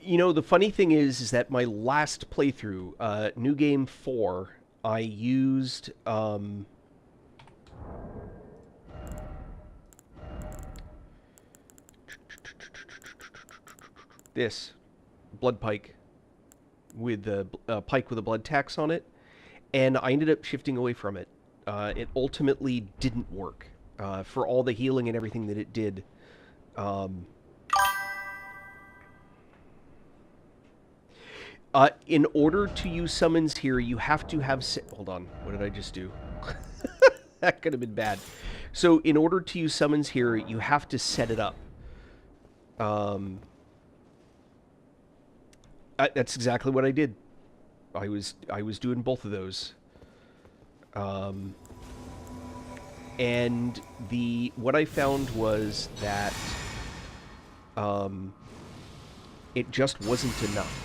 You know, the funny thing is that my last playthrough, New Game 4, I used, this blood pike with the pike with a blood tax on it, and I ended up shifting away from it. It ultimately didn't work for all the healing and everything that it did. In order to use summons here, you have to have... Hold on. What did I just do? That could have been bad. So, in order to use summons here, you have to set it up. That's exactly what I did. I was doing both of those. And what I found was that it just wasn't enough.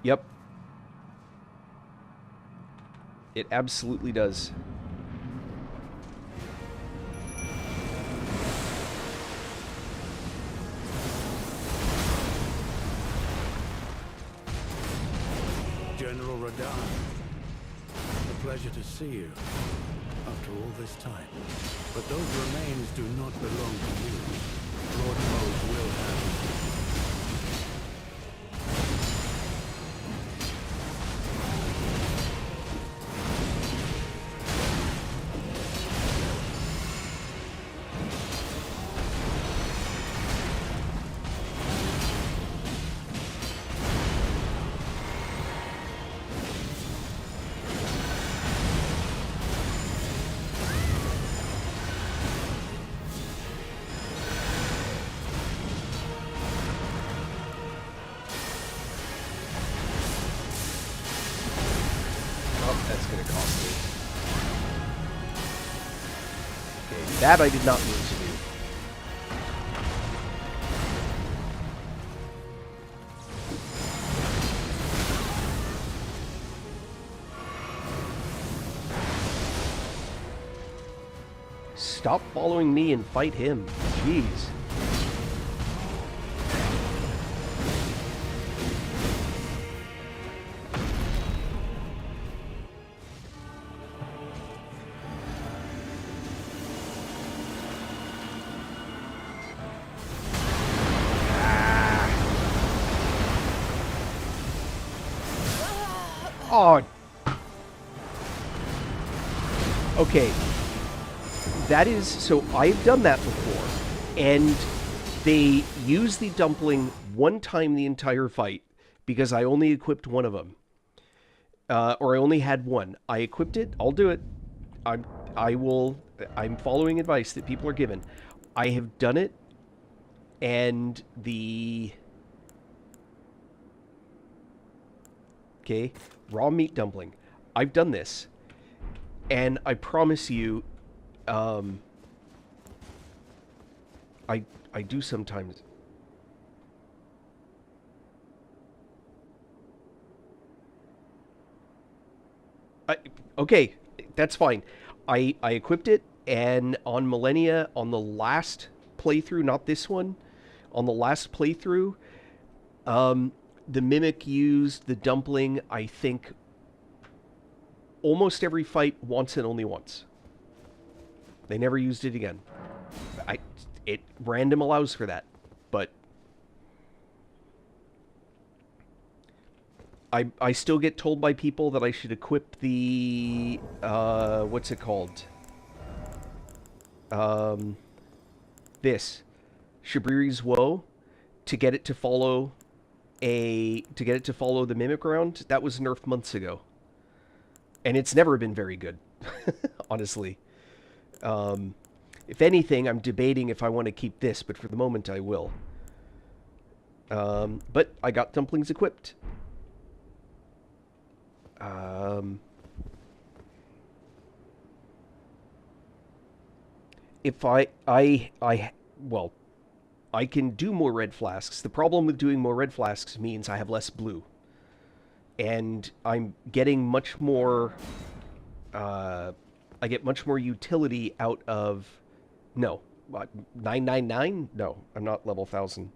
Yep. It absolutely does. General Radahn, a pleasure to see you after all this time. But those remains do not belong to you. Lord Mode will have them. That I did not mean to do. Stop following me and fight him. Jeez. Oh. Okay. That is... So, I've done that before. And they used the dumpling one time the entire fight because I only equipped one of them. Or I only had one. I equipped it. I'll do it. I'm following advice that people are given. I have done it. And the... Okay. Raw meat dumpling. I've done this. And I promise you, I do sometimes. Okay, that's fine. I equipped it, and on Millennia, on the last playthrough, not this one, on the last playthrough, the Mimic used the dumpling, I think, almost every fight once and only once. They never used it again. It random allows for that, but I still get told by people that I should equip the what's it called? This Shabriri's Woe to get it to follow the Mimic around. That was nerfed months ago. And it's never been very good, honestly. If anything, I'm debating if I want to keep this, but for the moment I will. But I got dumplings equipped. if well, I can do more red flasks. The problem with doing more red flasks means I have less blue. And I'm getting much more, I get much more utility out of, no, 999? No, I'm not level 1000.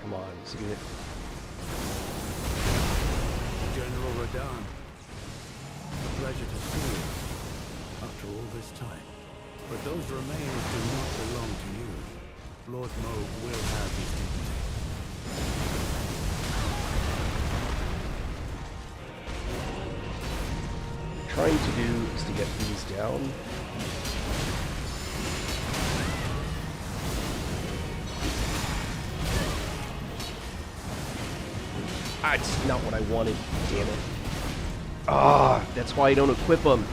Come on, is he gonna... General Radahn, a pleasure to see you after all this time. But those remains do not belong to you. Lord Moog will have his dignity. What I'm trying to do is to get these down. Ah, it's not what I wanted. Damn it. Ah, that's why I don't equip them.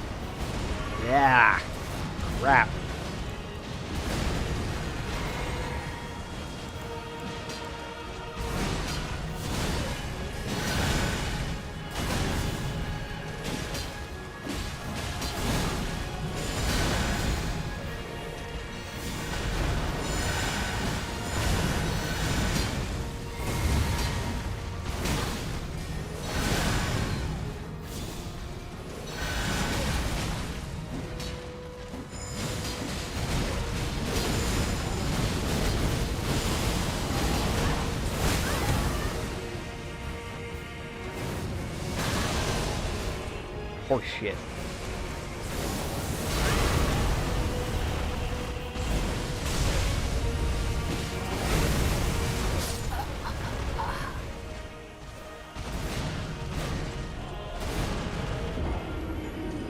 Yeah. Crap. Horse shit.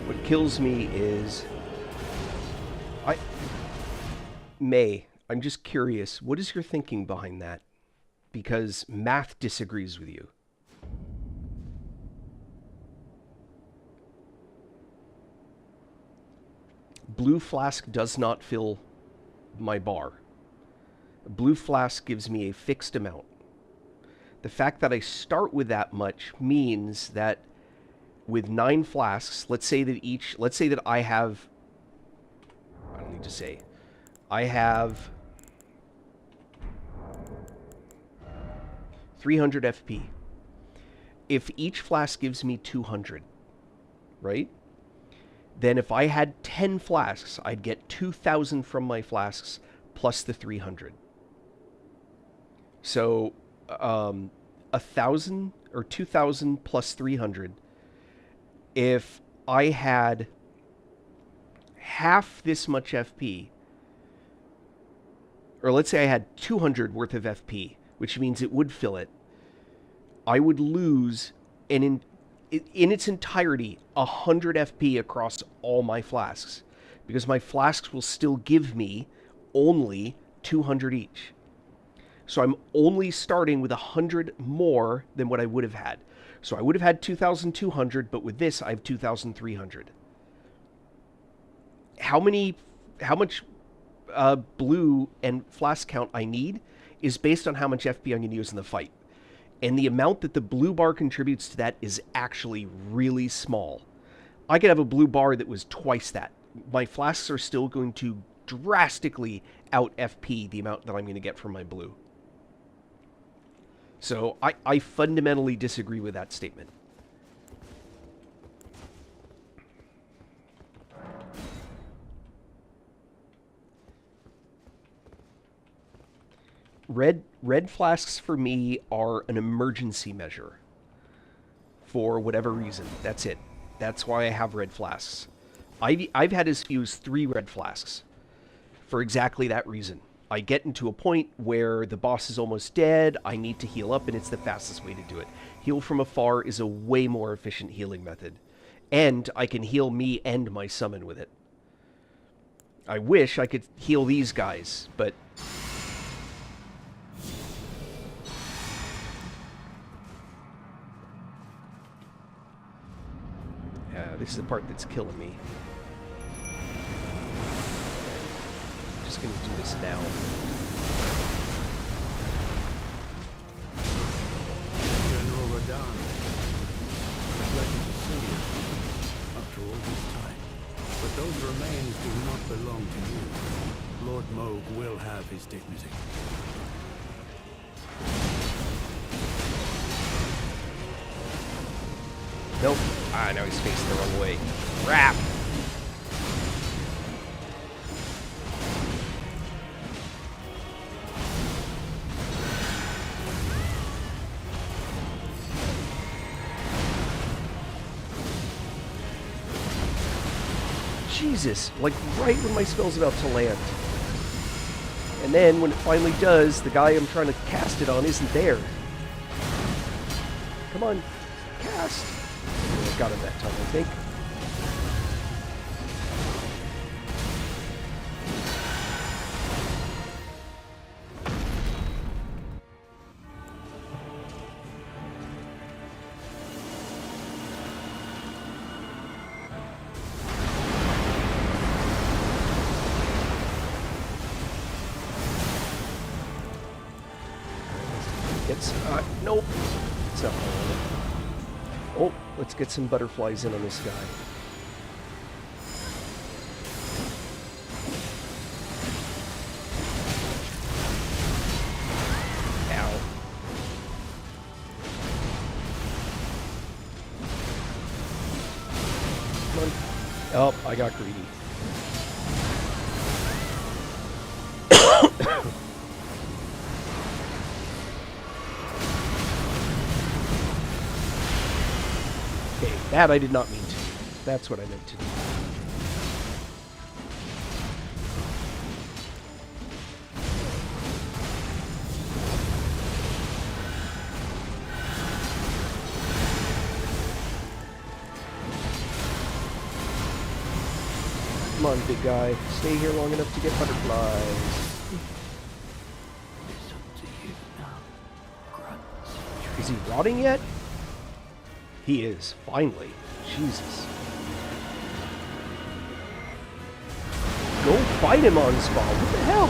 What kills me is... May, I'm just curious, what is your thinking behind that? Because math disagrees with you. Blue flask does not fill my bar. A blue flask gives me a fixed amount. The fact that I start with that much means that with 9 flasks, let's say that I have, I don't need to say, I have 300 FP. If each flask gives me 200, right? Then if I had 10 flasks, I'd get 2,000 from my flasks plus the 300. So 1,000 or 2,000 plus 300. If I had half this much FP, or let's say I had 200 worth of FP, which means it would fill it, I would lose in its entirety 100 FP across all my flasks, because my flasks will still give me only 200 each. So I'm only starting with 100 more than what I would have had. So I would have had 2,200, but with this I have 2,300. How much blue and flask count I need is based on how much FP I'm going to use in the fight. And the amount that the blue bar contributes to that is actually really small. I could have a blue bar that was twice that. My flasks are still going to drastically out FP the amount that I'm going to get from my blue. So I fundamentally disagree with that statement. Red flasks for me are an emergency measure. For whatever reason. That's it. That's why I have red flasks. I've had as few as 3 red flasks. For exactly that reason. I get into a point where the boss is almost dead, I need to heal up, and it's the fastest way to do it. Heal from afar is a way more efficient healing method. And I can heal me and my summon with it. I wish I could heal these guys, but This is the part that's killing me. Just gonna do this now. General Radahn, a pleasure to see you after all this time. But those remains do not belong to you. Lord Moog will have his dignity. Nope. Ah, now he's facing the wrong way. Crap! Jesus, like right when my spell's about to land. And then when it finally does, the guy I'm trying to cast it on isn't there. Come on, cast. I got him that time, I think. Nope. It's not what I wanted. Oh, let's get some butterflies in on this guy. Ow. Come on. Oh, I got greedy. That I did not mean to. That's what I meant to do. Come on, big guy. Stay here long enough to get butterflies. It's up to you now, Grunts. Is he rotting yet? He is, finally. Jesus. Go fight him on spawn. What the hell?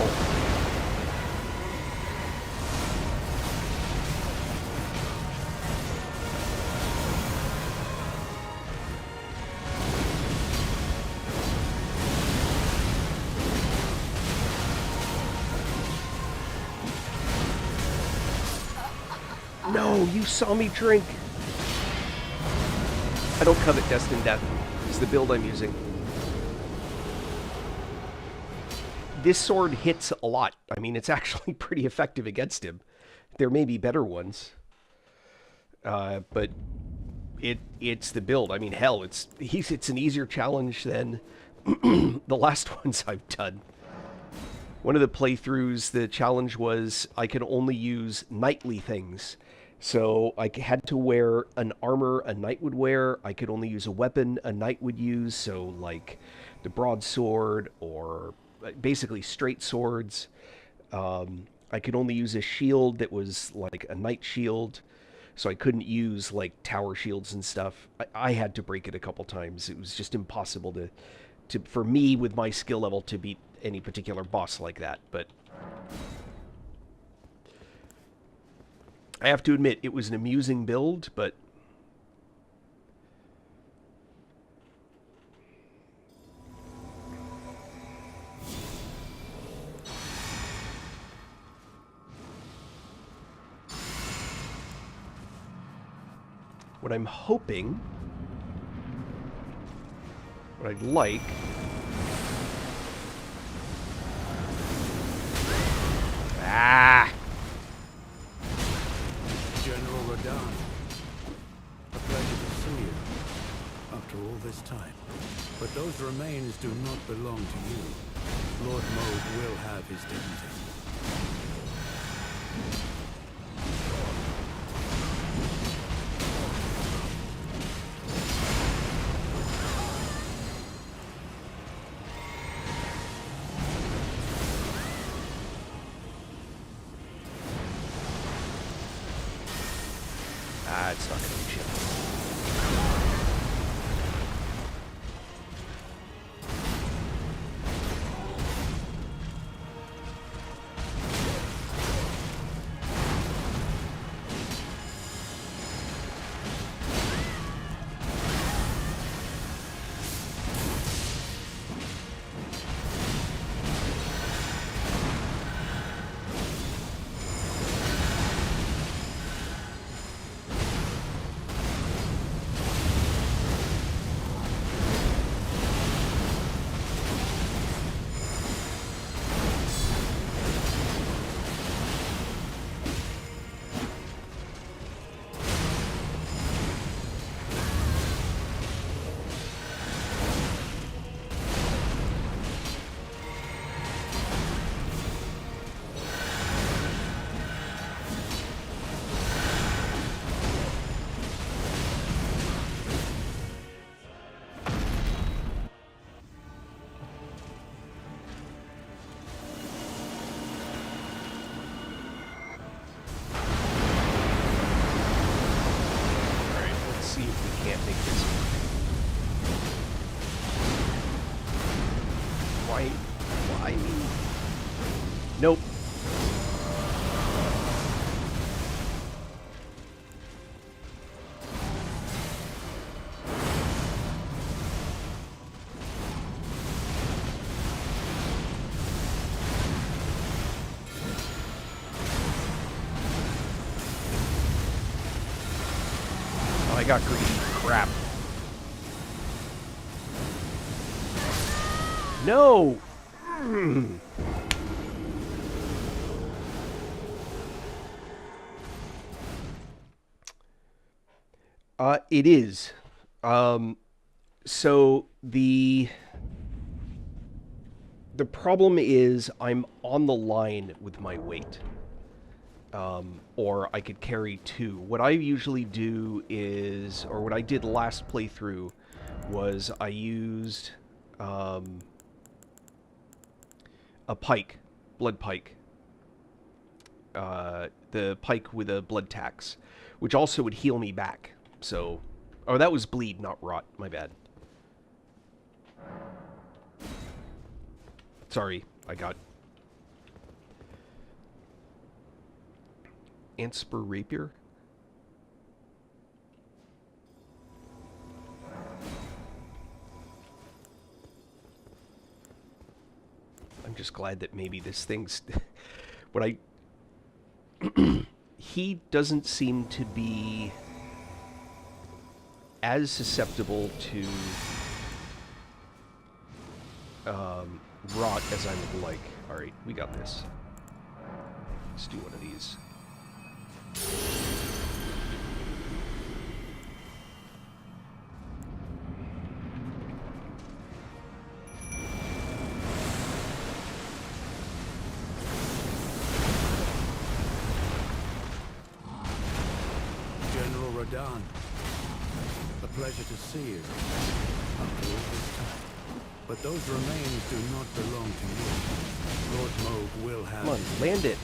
No, you saw me drink. I don't covet Destined Death. It's the build I'm using. This sword hits a lot. I mean, it's actually pretty effective against him. There may be better ones. But it's the build. I mean, hell, it's an easier challenge than the last ones I've done. One of the playthroughs, the challenge was I could only use knightly things. So I had to wear an armor a knight would wear. I could only use a weapon a knight would use. So like the broadsword or basically straight swords. I could only use a shield that was like a knight shield. So I couldn't use like tower shields and stuff. I had to break it a couple times. It was just impossible to for me with my skill level to beat any particular boss like that. But I have to admit, it was an amusing build, but what I'm hoping, what I'd like, General Radahn, a pleasure to see you after all this time. But those remains do not belong to you. Lord Moog will have his dignity. It's not going to be chill. make this work. Why me? Nope. Oh, I got greedy. Crap. No! It is. So the problem is I'm on the line with my weight. Or I could carry 2. What I usually do is, or what I did last playthrough, was I used a pike, blood pike. The pike with a blood tax, which also would heal me back. So, oh, that was bleed, not rot. My bad. Sorry, I got Anspur Rapier. I'm just glad that maybe this thing's what I he doesn't seem to be as susceptible to rot as I would like. Alright, we got this. Let's do one of these. General Radahn, a pleasure to see you after all this time. But those remains do not belong to you. Lord Moog will have... Come on, land it.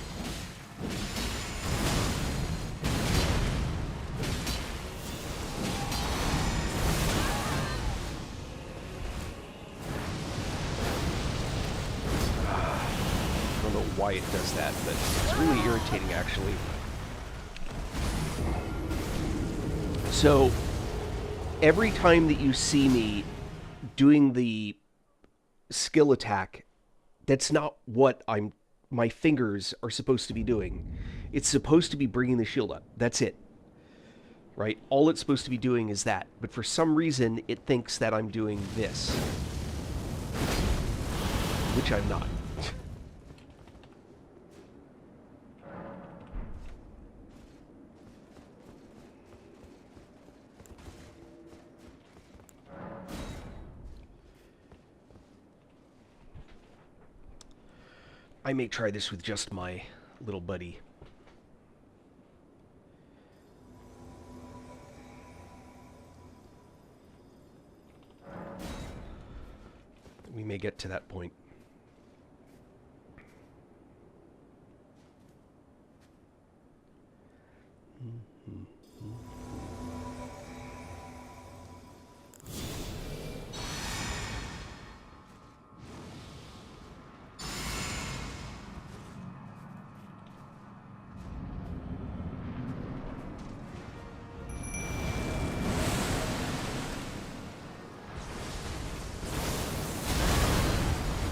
I don't know why it does that, but it's really irritating, actually. So, every time that you see me doing the skill attack, that's not what my fingers are supposed to be doing. It's supposed to be bringing the shield up. That's it. Right? All it's supposed to be doing is that. But for some reason, it thinks that I'm doing this. Which I'm not. I may try this with just my little buddy. We may get to that point.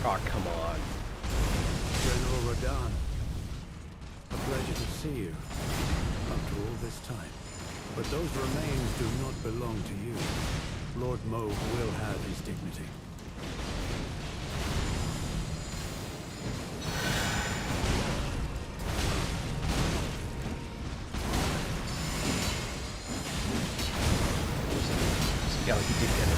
Oh, come on. General Radahn, a pleasure to see you after all this time. But those remains do not belong to you. Lord Moog will have his dignity. Yeah, like he did get it.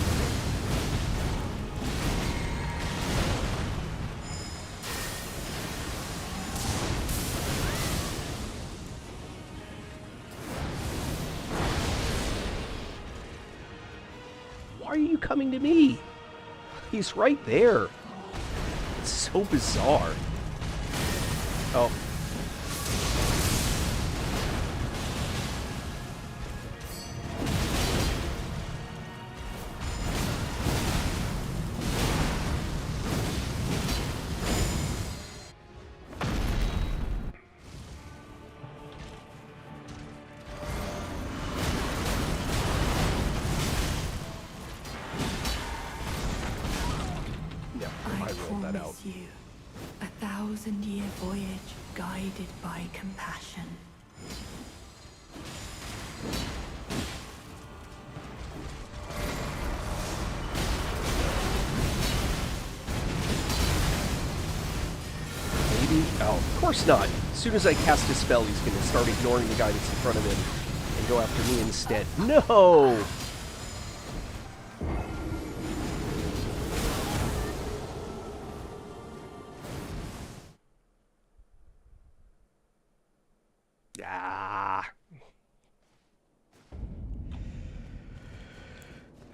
Why are you coming to me? He's right there. It's so bizarre. Oh. you. 1,000-year voyage guided by compassion. Maybe? Oh, of course not. As soon as I cast a spell, he's going to start ignoring the guy that's in front of him and go after me instead. No!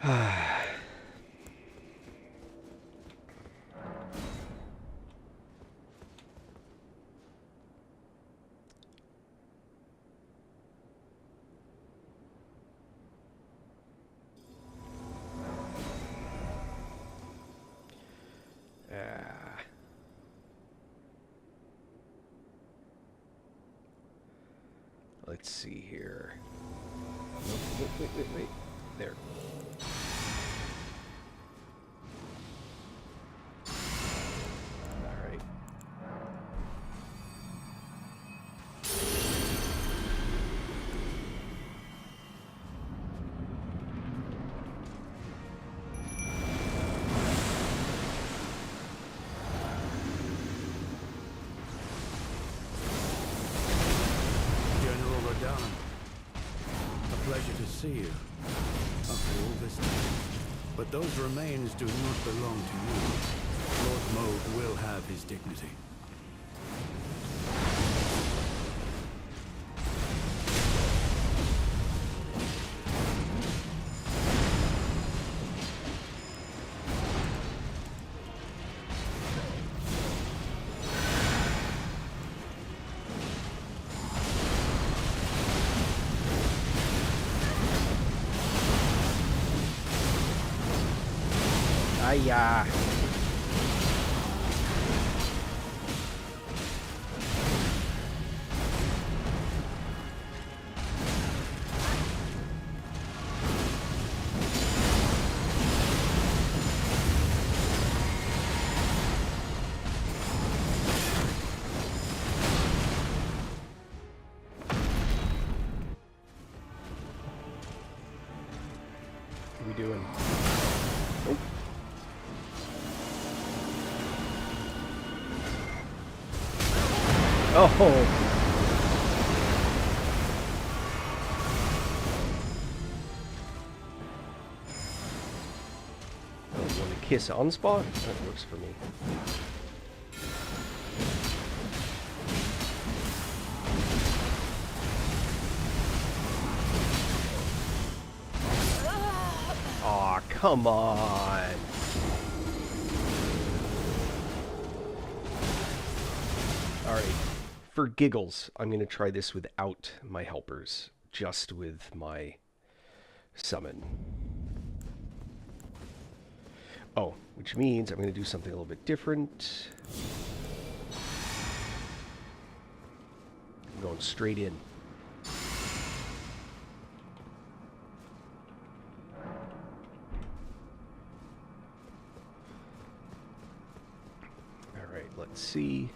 Ah. Let's see here. Nope, wait. There. All right. A pleasure to see you after all this time. But those remains do not belong to you. Lord Moog will have his dignity. Yeah. What are we doing? Nope. Oh. Want to kiss on spot? That works for me. Aw, come on. Alright. For giggles, I'm going to try this without my helpers, just with my summon. Oh, which means I'm going to do something a little bit different. I'm going straight in. Alright, let's see.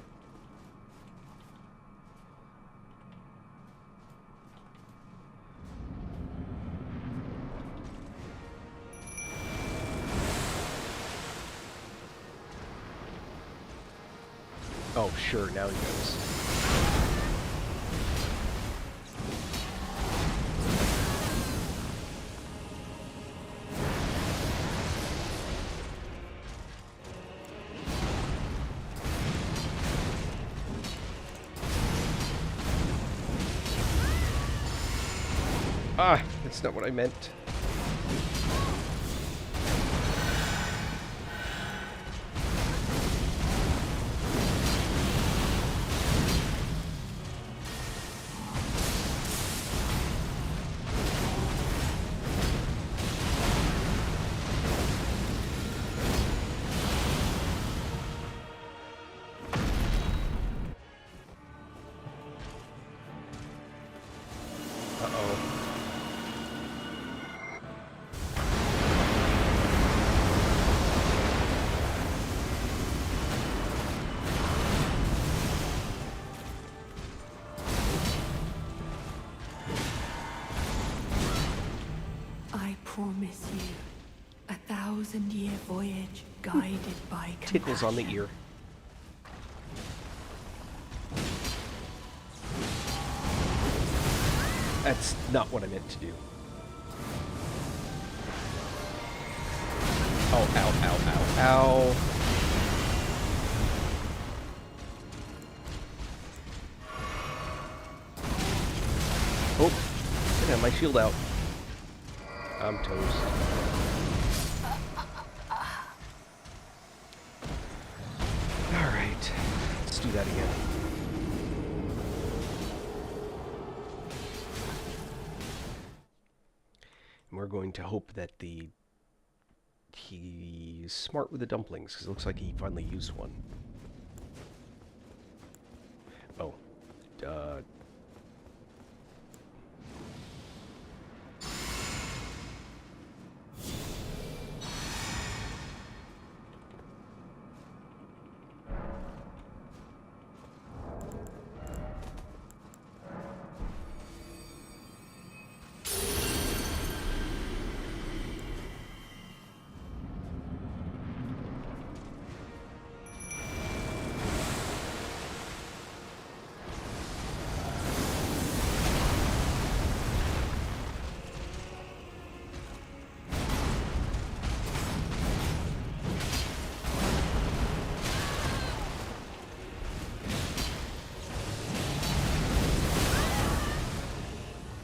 Oh, sure, now he goes. Ah, that's not what I meant. Uh-oh. promise you a 1,000-year voyage guided by Tickles on the compassion. ear. That's not what I meant to do. Oh, ow, ow, ow, ow. Oh, I have my shield out. I'm toast. Alright, let's do that again. And we're going to hope that he's smart with the dumplings, because it looks like he finally used one. Oh.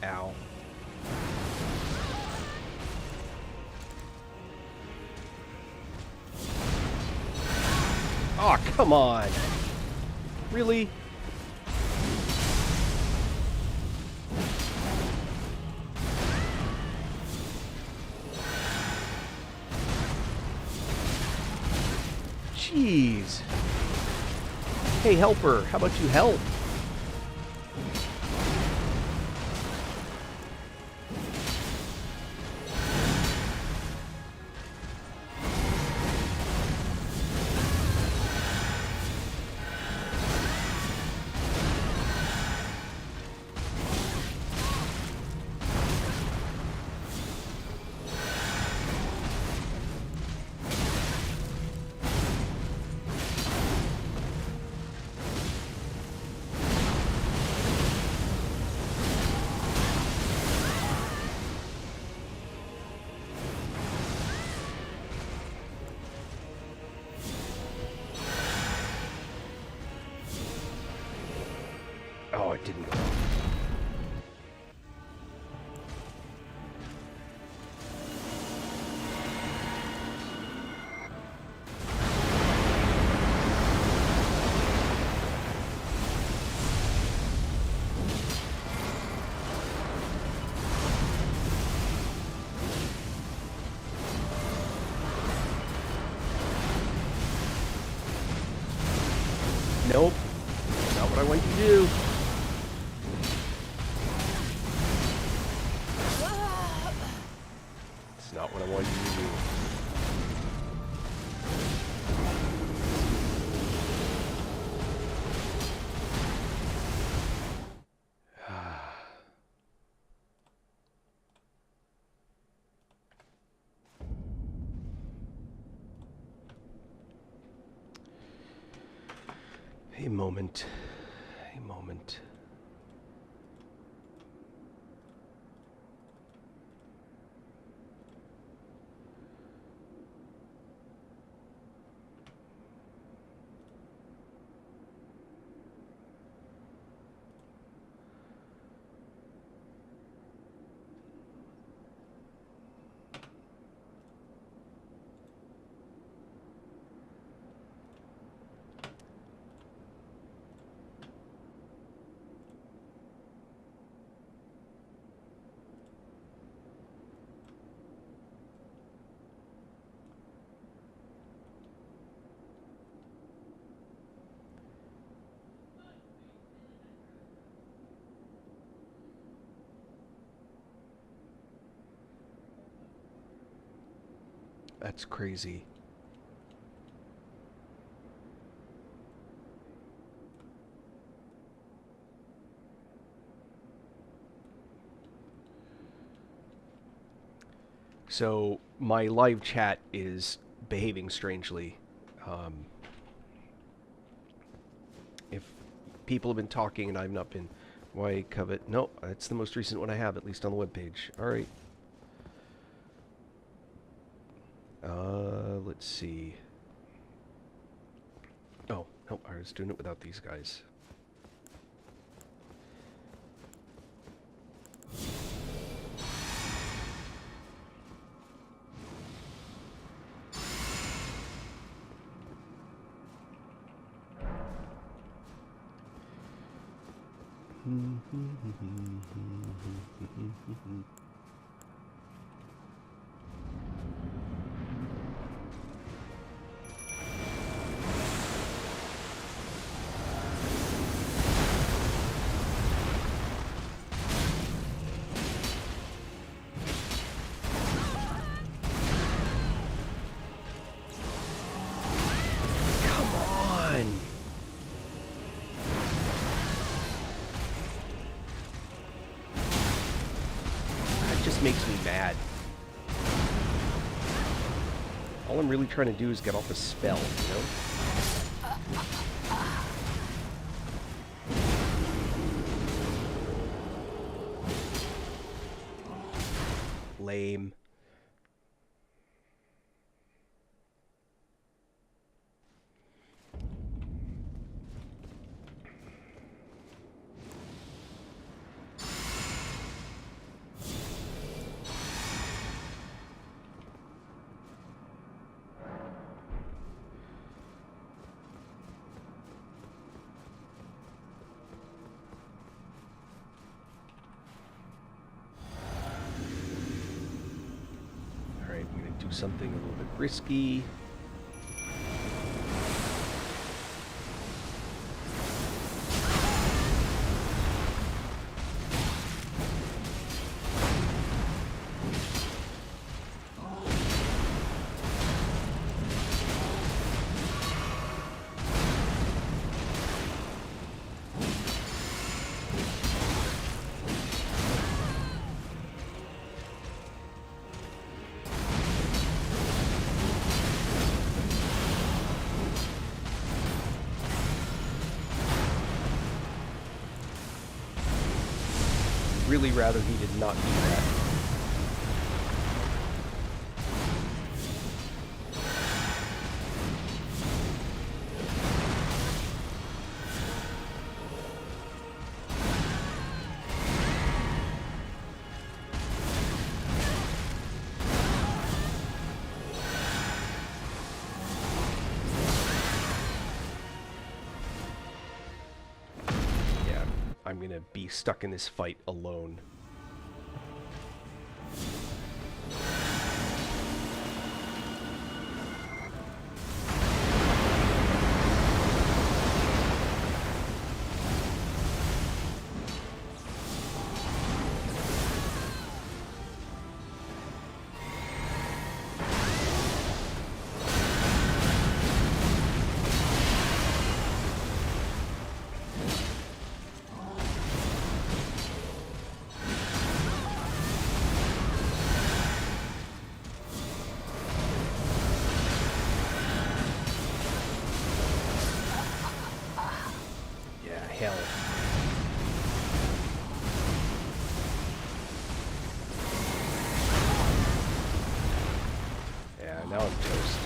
Ow. Oh, come on. Really? Jeez. Hey, helper, how about you help? Oh, it didn't go. Nope. Not what I want you to do. It's not what I want you to do. A moment. A moment. That's crazy. So my live chat is behaving strangely. If people have been talking and I've not been, why covet? No, that's the most recent one I have, at least on the webpage. All right. Let's see. Oh, no, I was doing it without these guys. Come on! That just makes me mad. All I'm really trying to do is get off a spell, you know? Lame. Alright, I'm gonna do something a little bit risky. Really rather he did not do that. I'm gonna be stuck in this fight alone. Hell. Yeah, now I'm toast.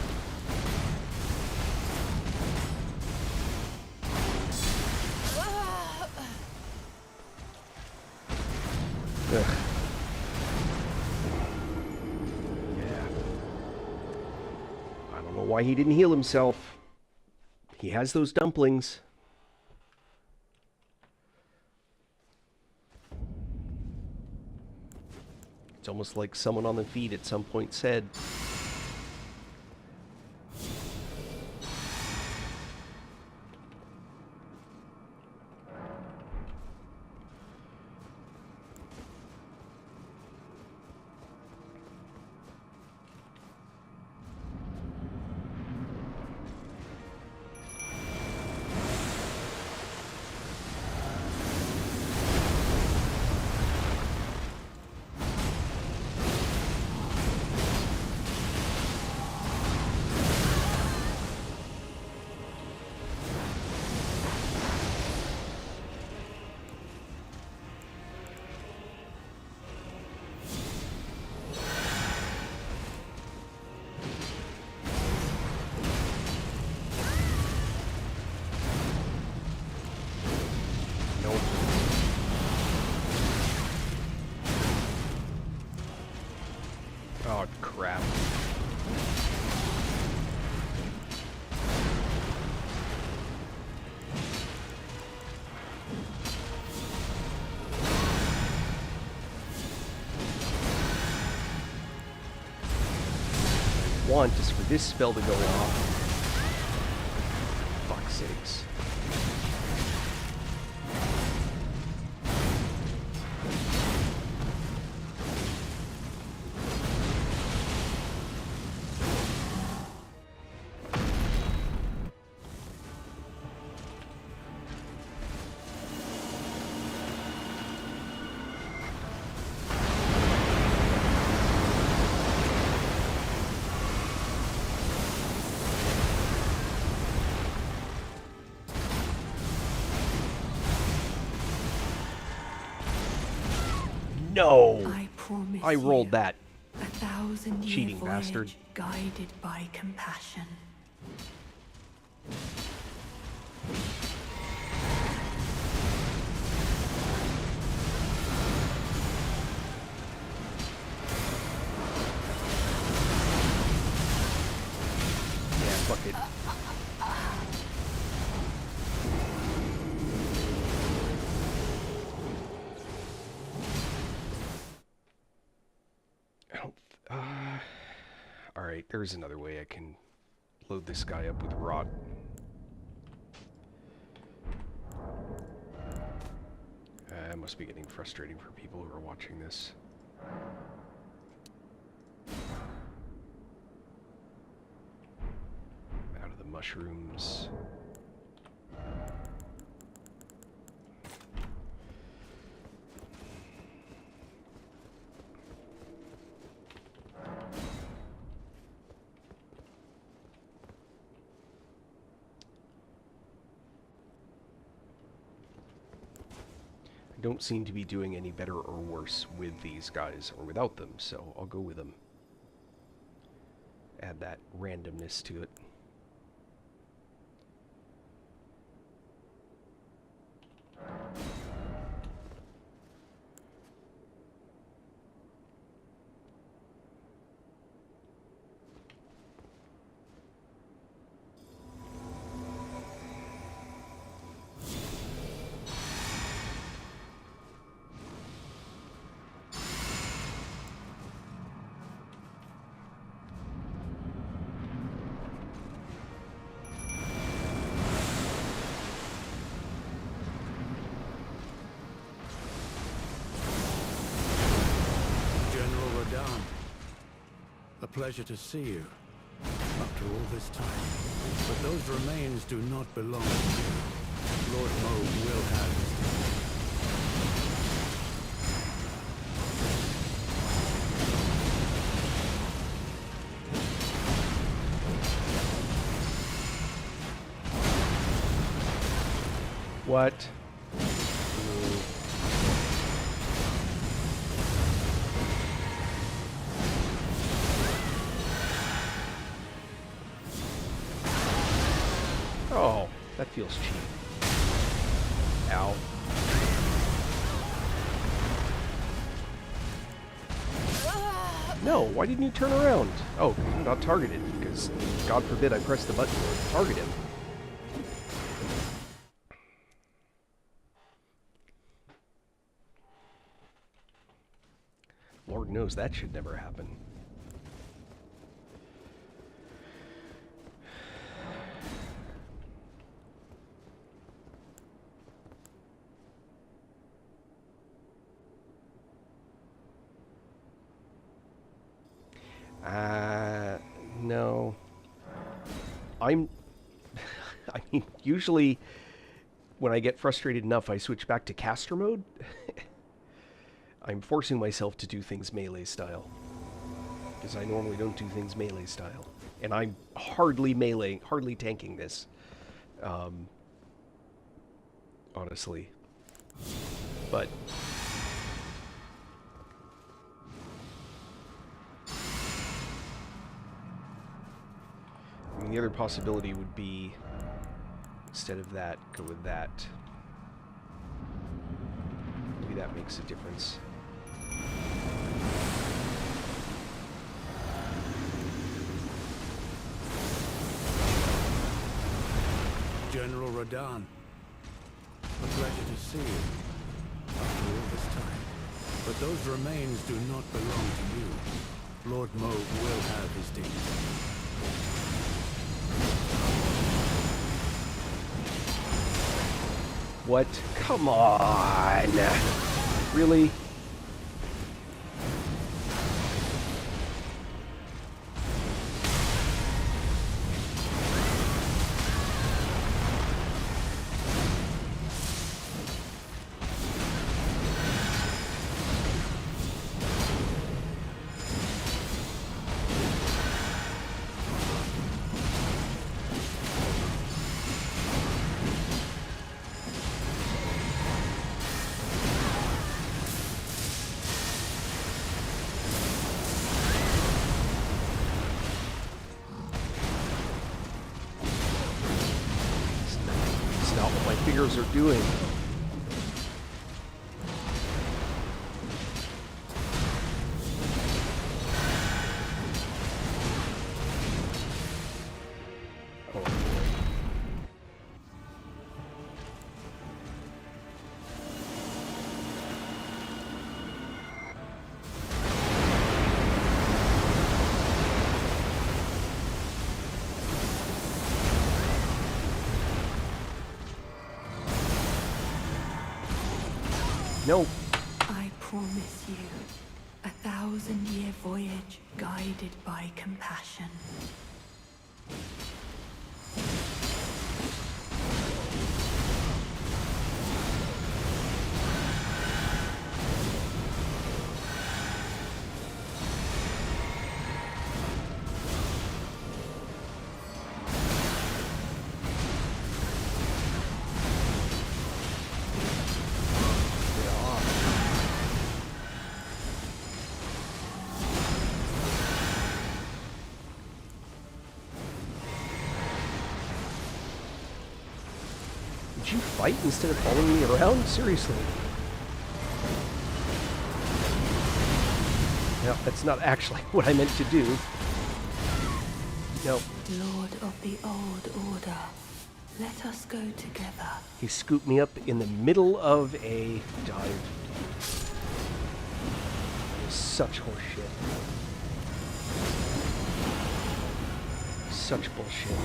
Ugh. Yeah. I don't know why he didn't heal himself. He has those dumplings. It's almost like someone on the feed at some point said, want is for this spell to go off. Fuck's sakes. No! I promise I rolled you, that. 1,000-year Cheating voyage bastard. guided by compassion. Yeah, fuck it. I don't... Alright, there's another way I can load this guy up with rot. It must be getting frustrating for people who are watching this. Out of the mushrooms. I don't seem to be doing any better or worse with these guys or without them, so I'll go with them. Add that randomness to it. A pleasure to see you, after all this time. But those remains do not belong to you. Lord Moog will have his day. What? Oh, that feels cheap. Ow. No, why didn't you turn around? Oh, you're not targeted, because God forbid I press the button to target him. Lord knows that should never happen. No. I mean, usually when I get frustrated enough, I switch back to caster mode. I'm forcing myself to do things melee style, because I normally don't do things melee style. And I'm hardly tanking this. Honestly. But I mean, the other possibility would be, instead of that, go with that. Maybe that makes a difference. General Radahn, a pleasure to see you after all this time. But those remains do not belong to you. Lord Mauve will have his day. What? Come on! Really? It's not what my fingers are doing. Oh, boy. No. I promise you, 1,000-year voyage guided by compassion. Did you fight instead of following me around? Seriously. No, that's not actually what I meant to do. No. Lord of the Old Order, let us go together. He scooped me up in the middle of a dive. Such horseshit. Such bullshit.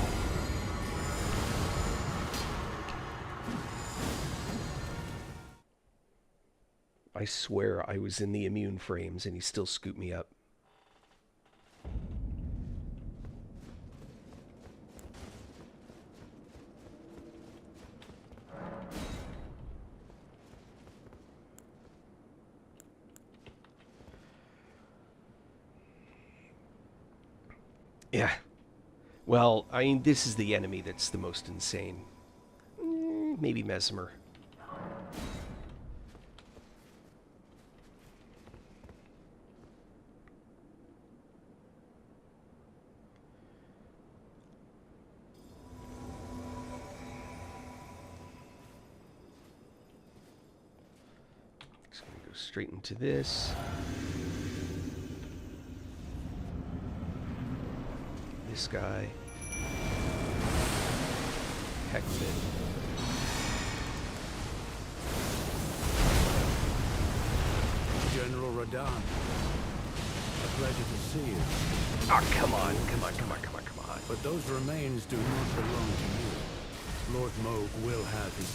I swear I was in the immune frames and he still scooped me up. Yeah. Well, I mean, this is the enemy that's the most insane. Maybe Mesmer. Just gonna go straight into this. This guy. Heck of it. General Radahn, a pleasure to see you. Oh, come on, come on, come on, come on, come on. But those remains do not belong to you. Lord Mauve will have his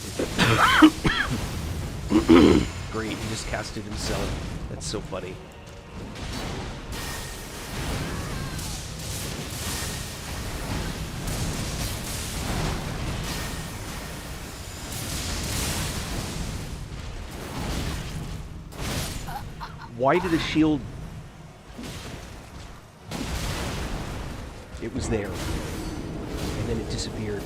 dignity. Great, he just casted himself. That's so funny. Why did the shield... It was there. And then it disappeared.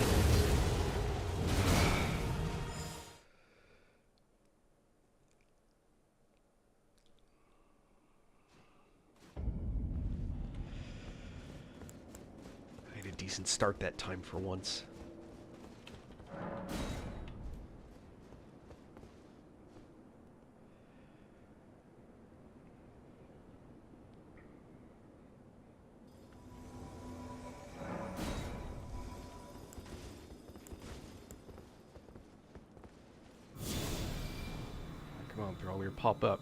I had a decent start that time for once. Come on, Thrallweir, pop up.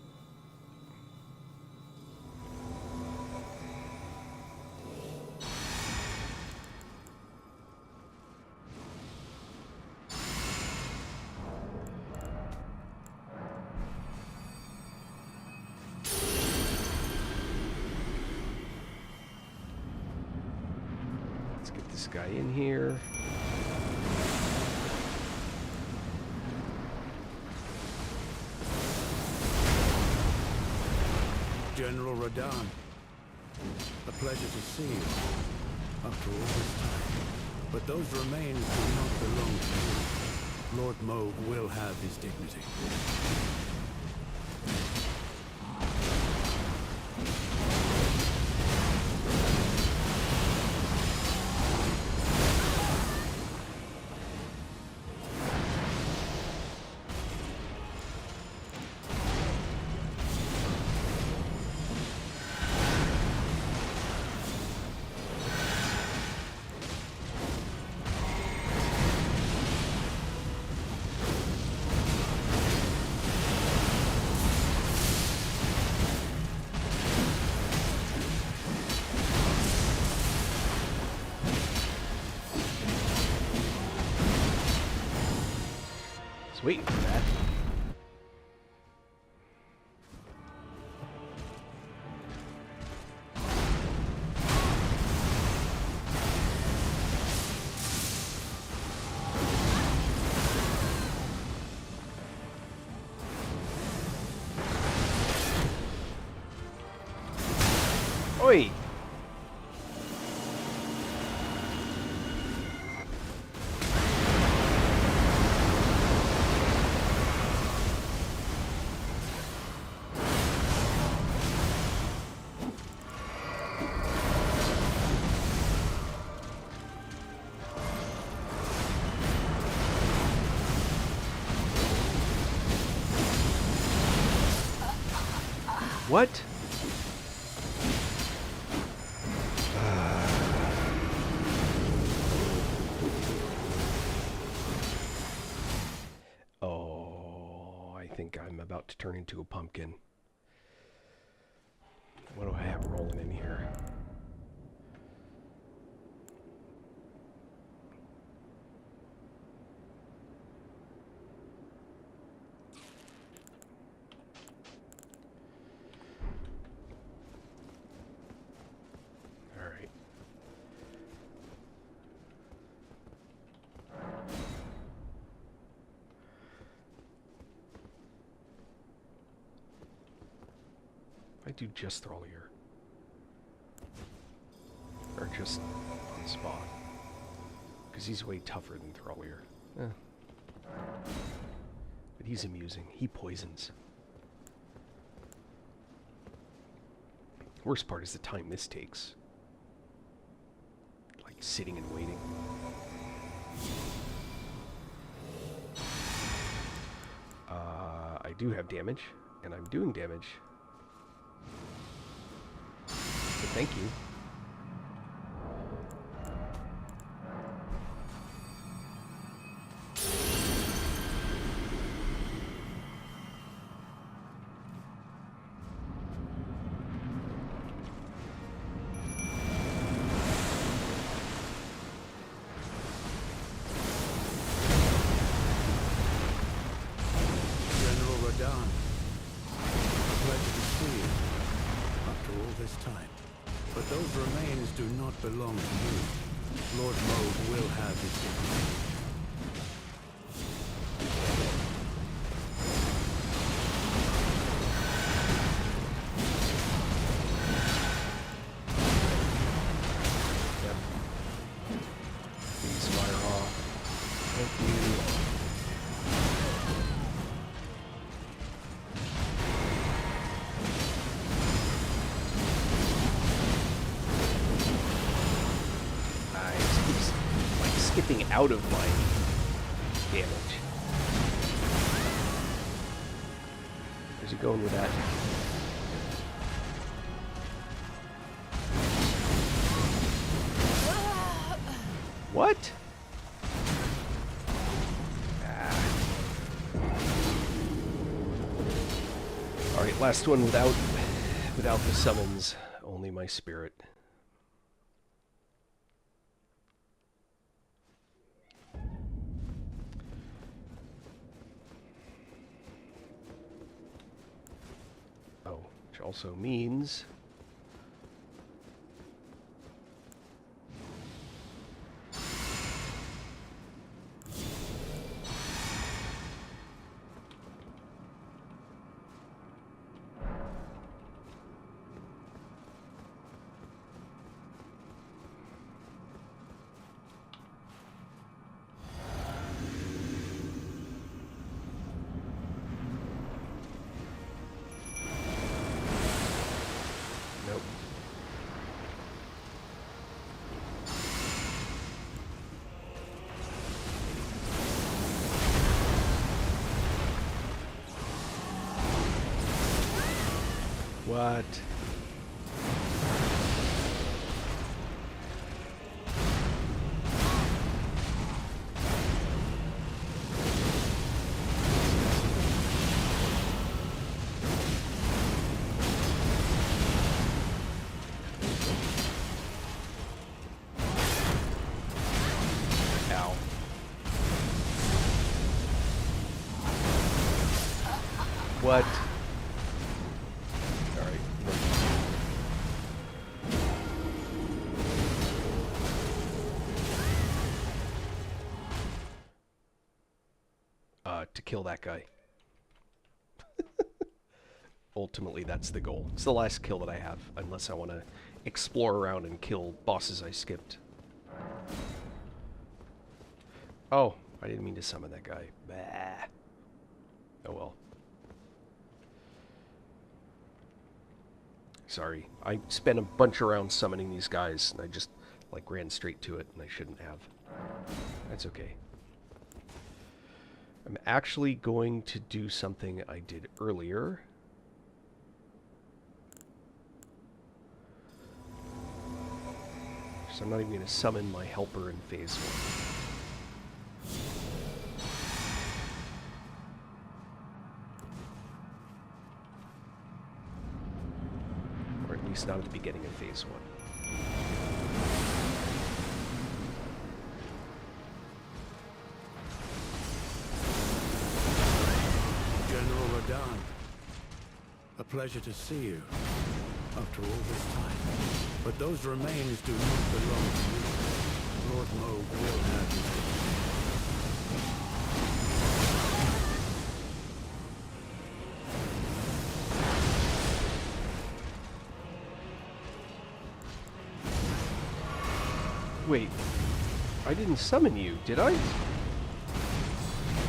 this guy in here. General Radahn, a pleasure to see you after all this time. But those remains do not belong to you. Lord Moog will have his dignity. Waiting for that. Oi! What? Oh, I think I'm about to turn into a pumpkin. What do I have rolling in here? I do just Thrallier. Or just Spawn. Because he's way tougher than Thrallier. But he's amusing. He poisons. Worst part is the time this takes. Like sitting and waiting. I do have damage, and I'm doing damage. So thank you. But those remains do not belong to you. Lord Moog will have his dignity. Yep. Please fire off. Thank you. Skipping out of my damage. Where's he going with that? What? Alright, last one without the summons. Only my spirit. Which also means What? Ow. What? To kill that guy. Ultimately, that's the goal. It's the last kill that I have, unless I want to explore around and kill bosses I skipped. Oh, I didn't mean to summon that guy. Bah. Oh well. Sorry. I spent a bunch of rounds summoning these guys, and I just, like, ran straight to it, and I shouldn't have. That's okay. I'm actually going to do something I did earlier. So I'm not even going to summon my helper in phase 1. Or at least not at the beginning of phase 1. A pleasure to see you after all this time. But those remains do not belong to you. Lord Moog will have his Wait, I didn't summon you, did I? I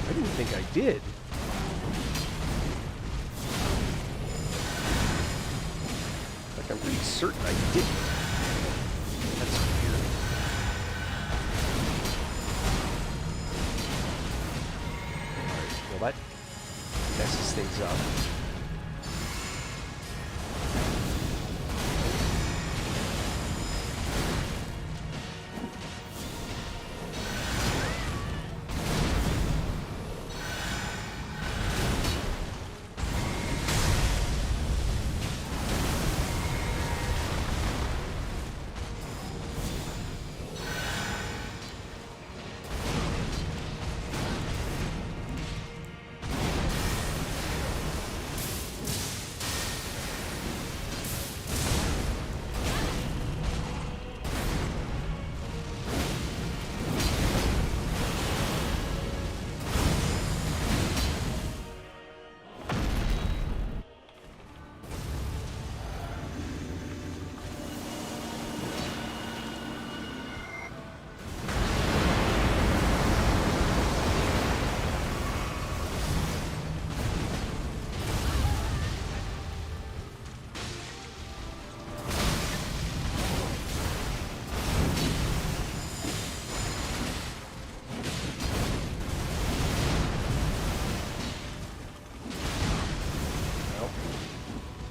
didn't think I did. I'm pretty certain I didn't. That's weird. Alright, well that messes things up.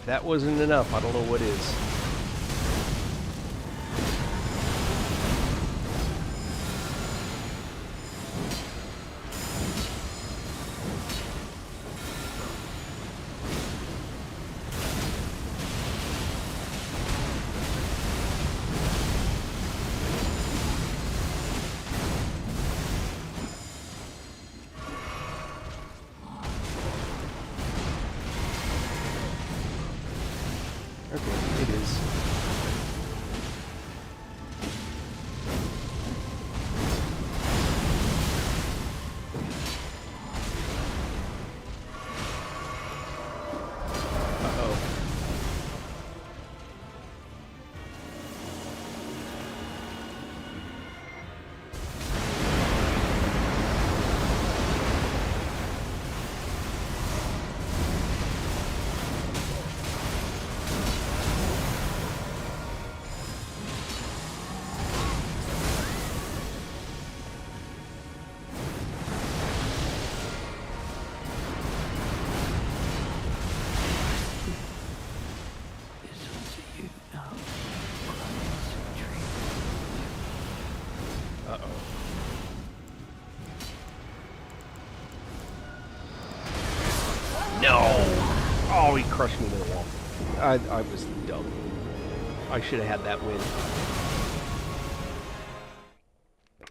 That wasn't enough. I don't know what is. Okay, it is. Uh-oh. Oh, he crushed me into the wall. I was dumb. I should have had that win.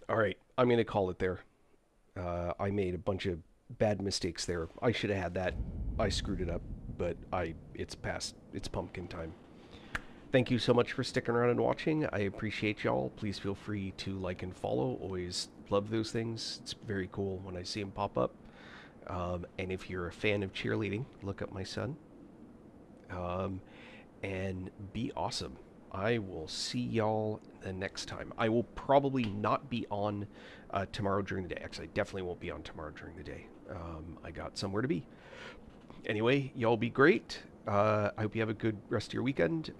Alright, I'm going to call it there. I made a bunch of bad mistakes there. I should have had that. I screwed it up, but it's past. It's pumpkin time. Thank you so much for sticking around and watching. I appreciate y'all. Please feel free to like and follow. Always love those things. It's very cool when I see them pop up. And if you're a fan of cheerleading, look up my son. And be awesome. I will see y'all the next time. I will probably not be on tomorrow during the day. Actually, I definitely won't be on tomorrow during the day. I got somewhere to be. Anyway, y'all be great. I hope you have a good rest of your weekend.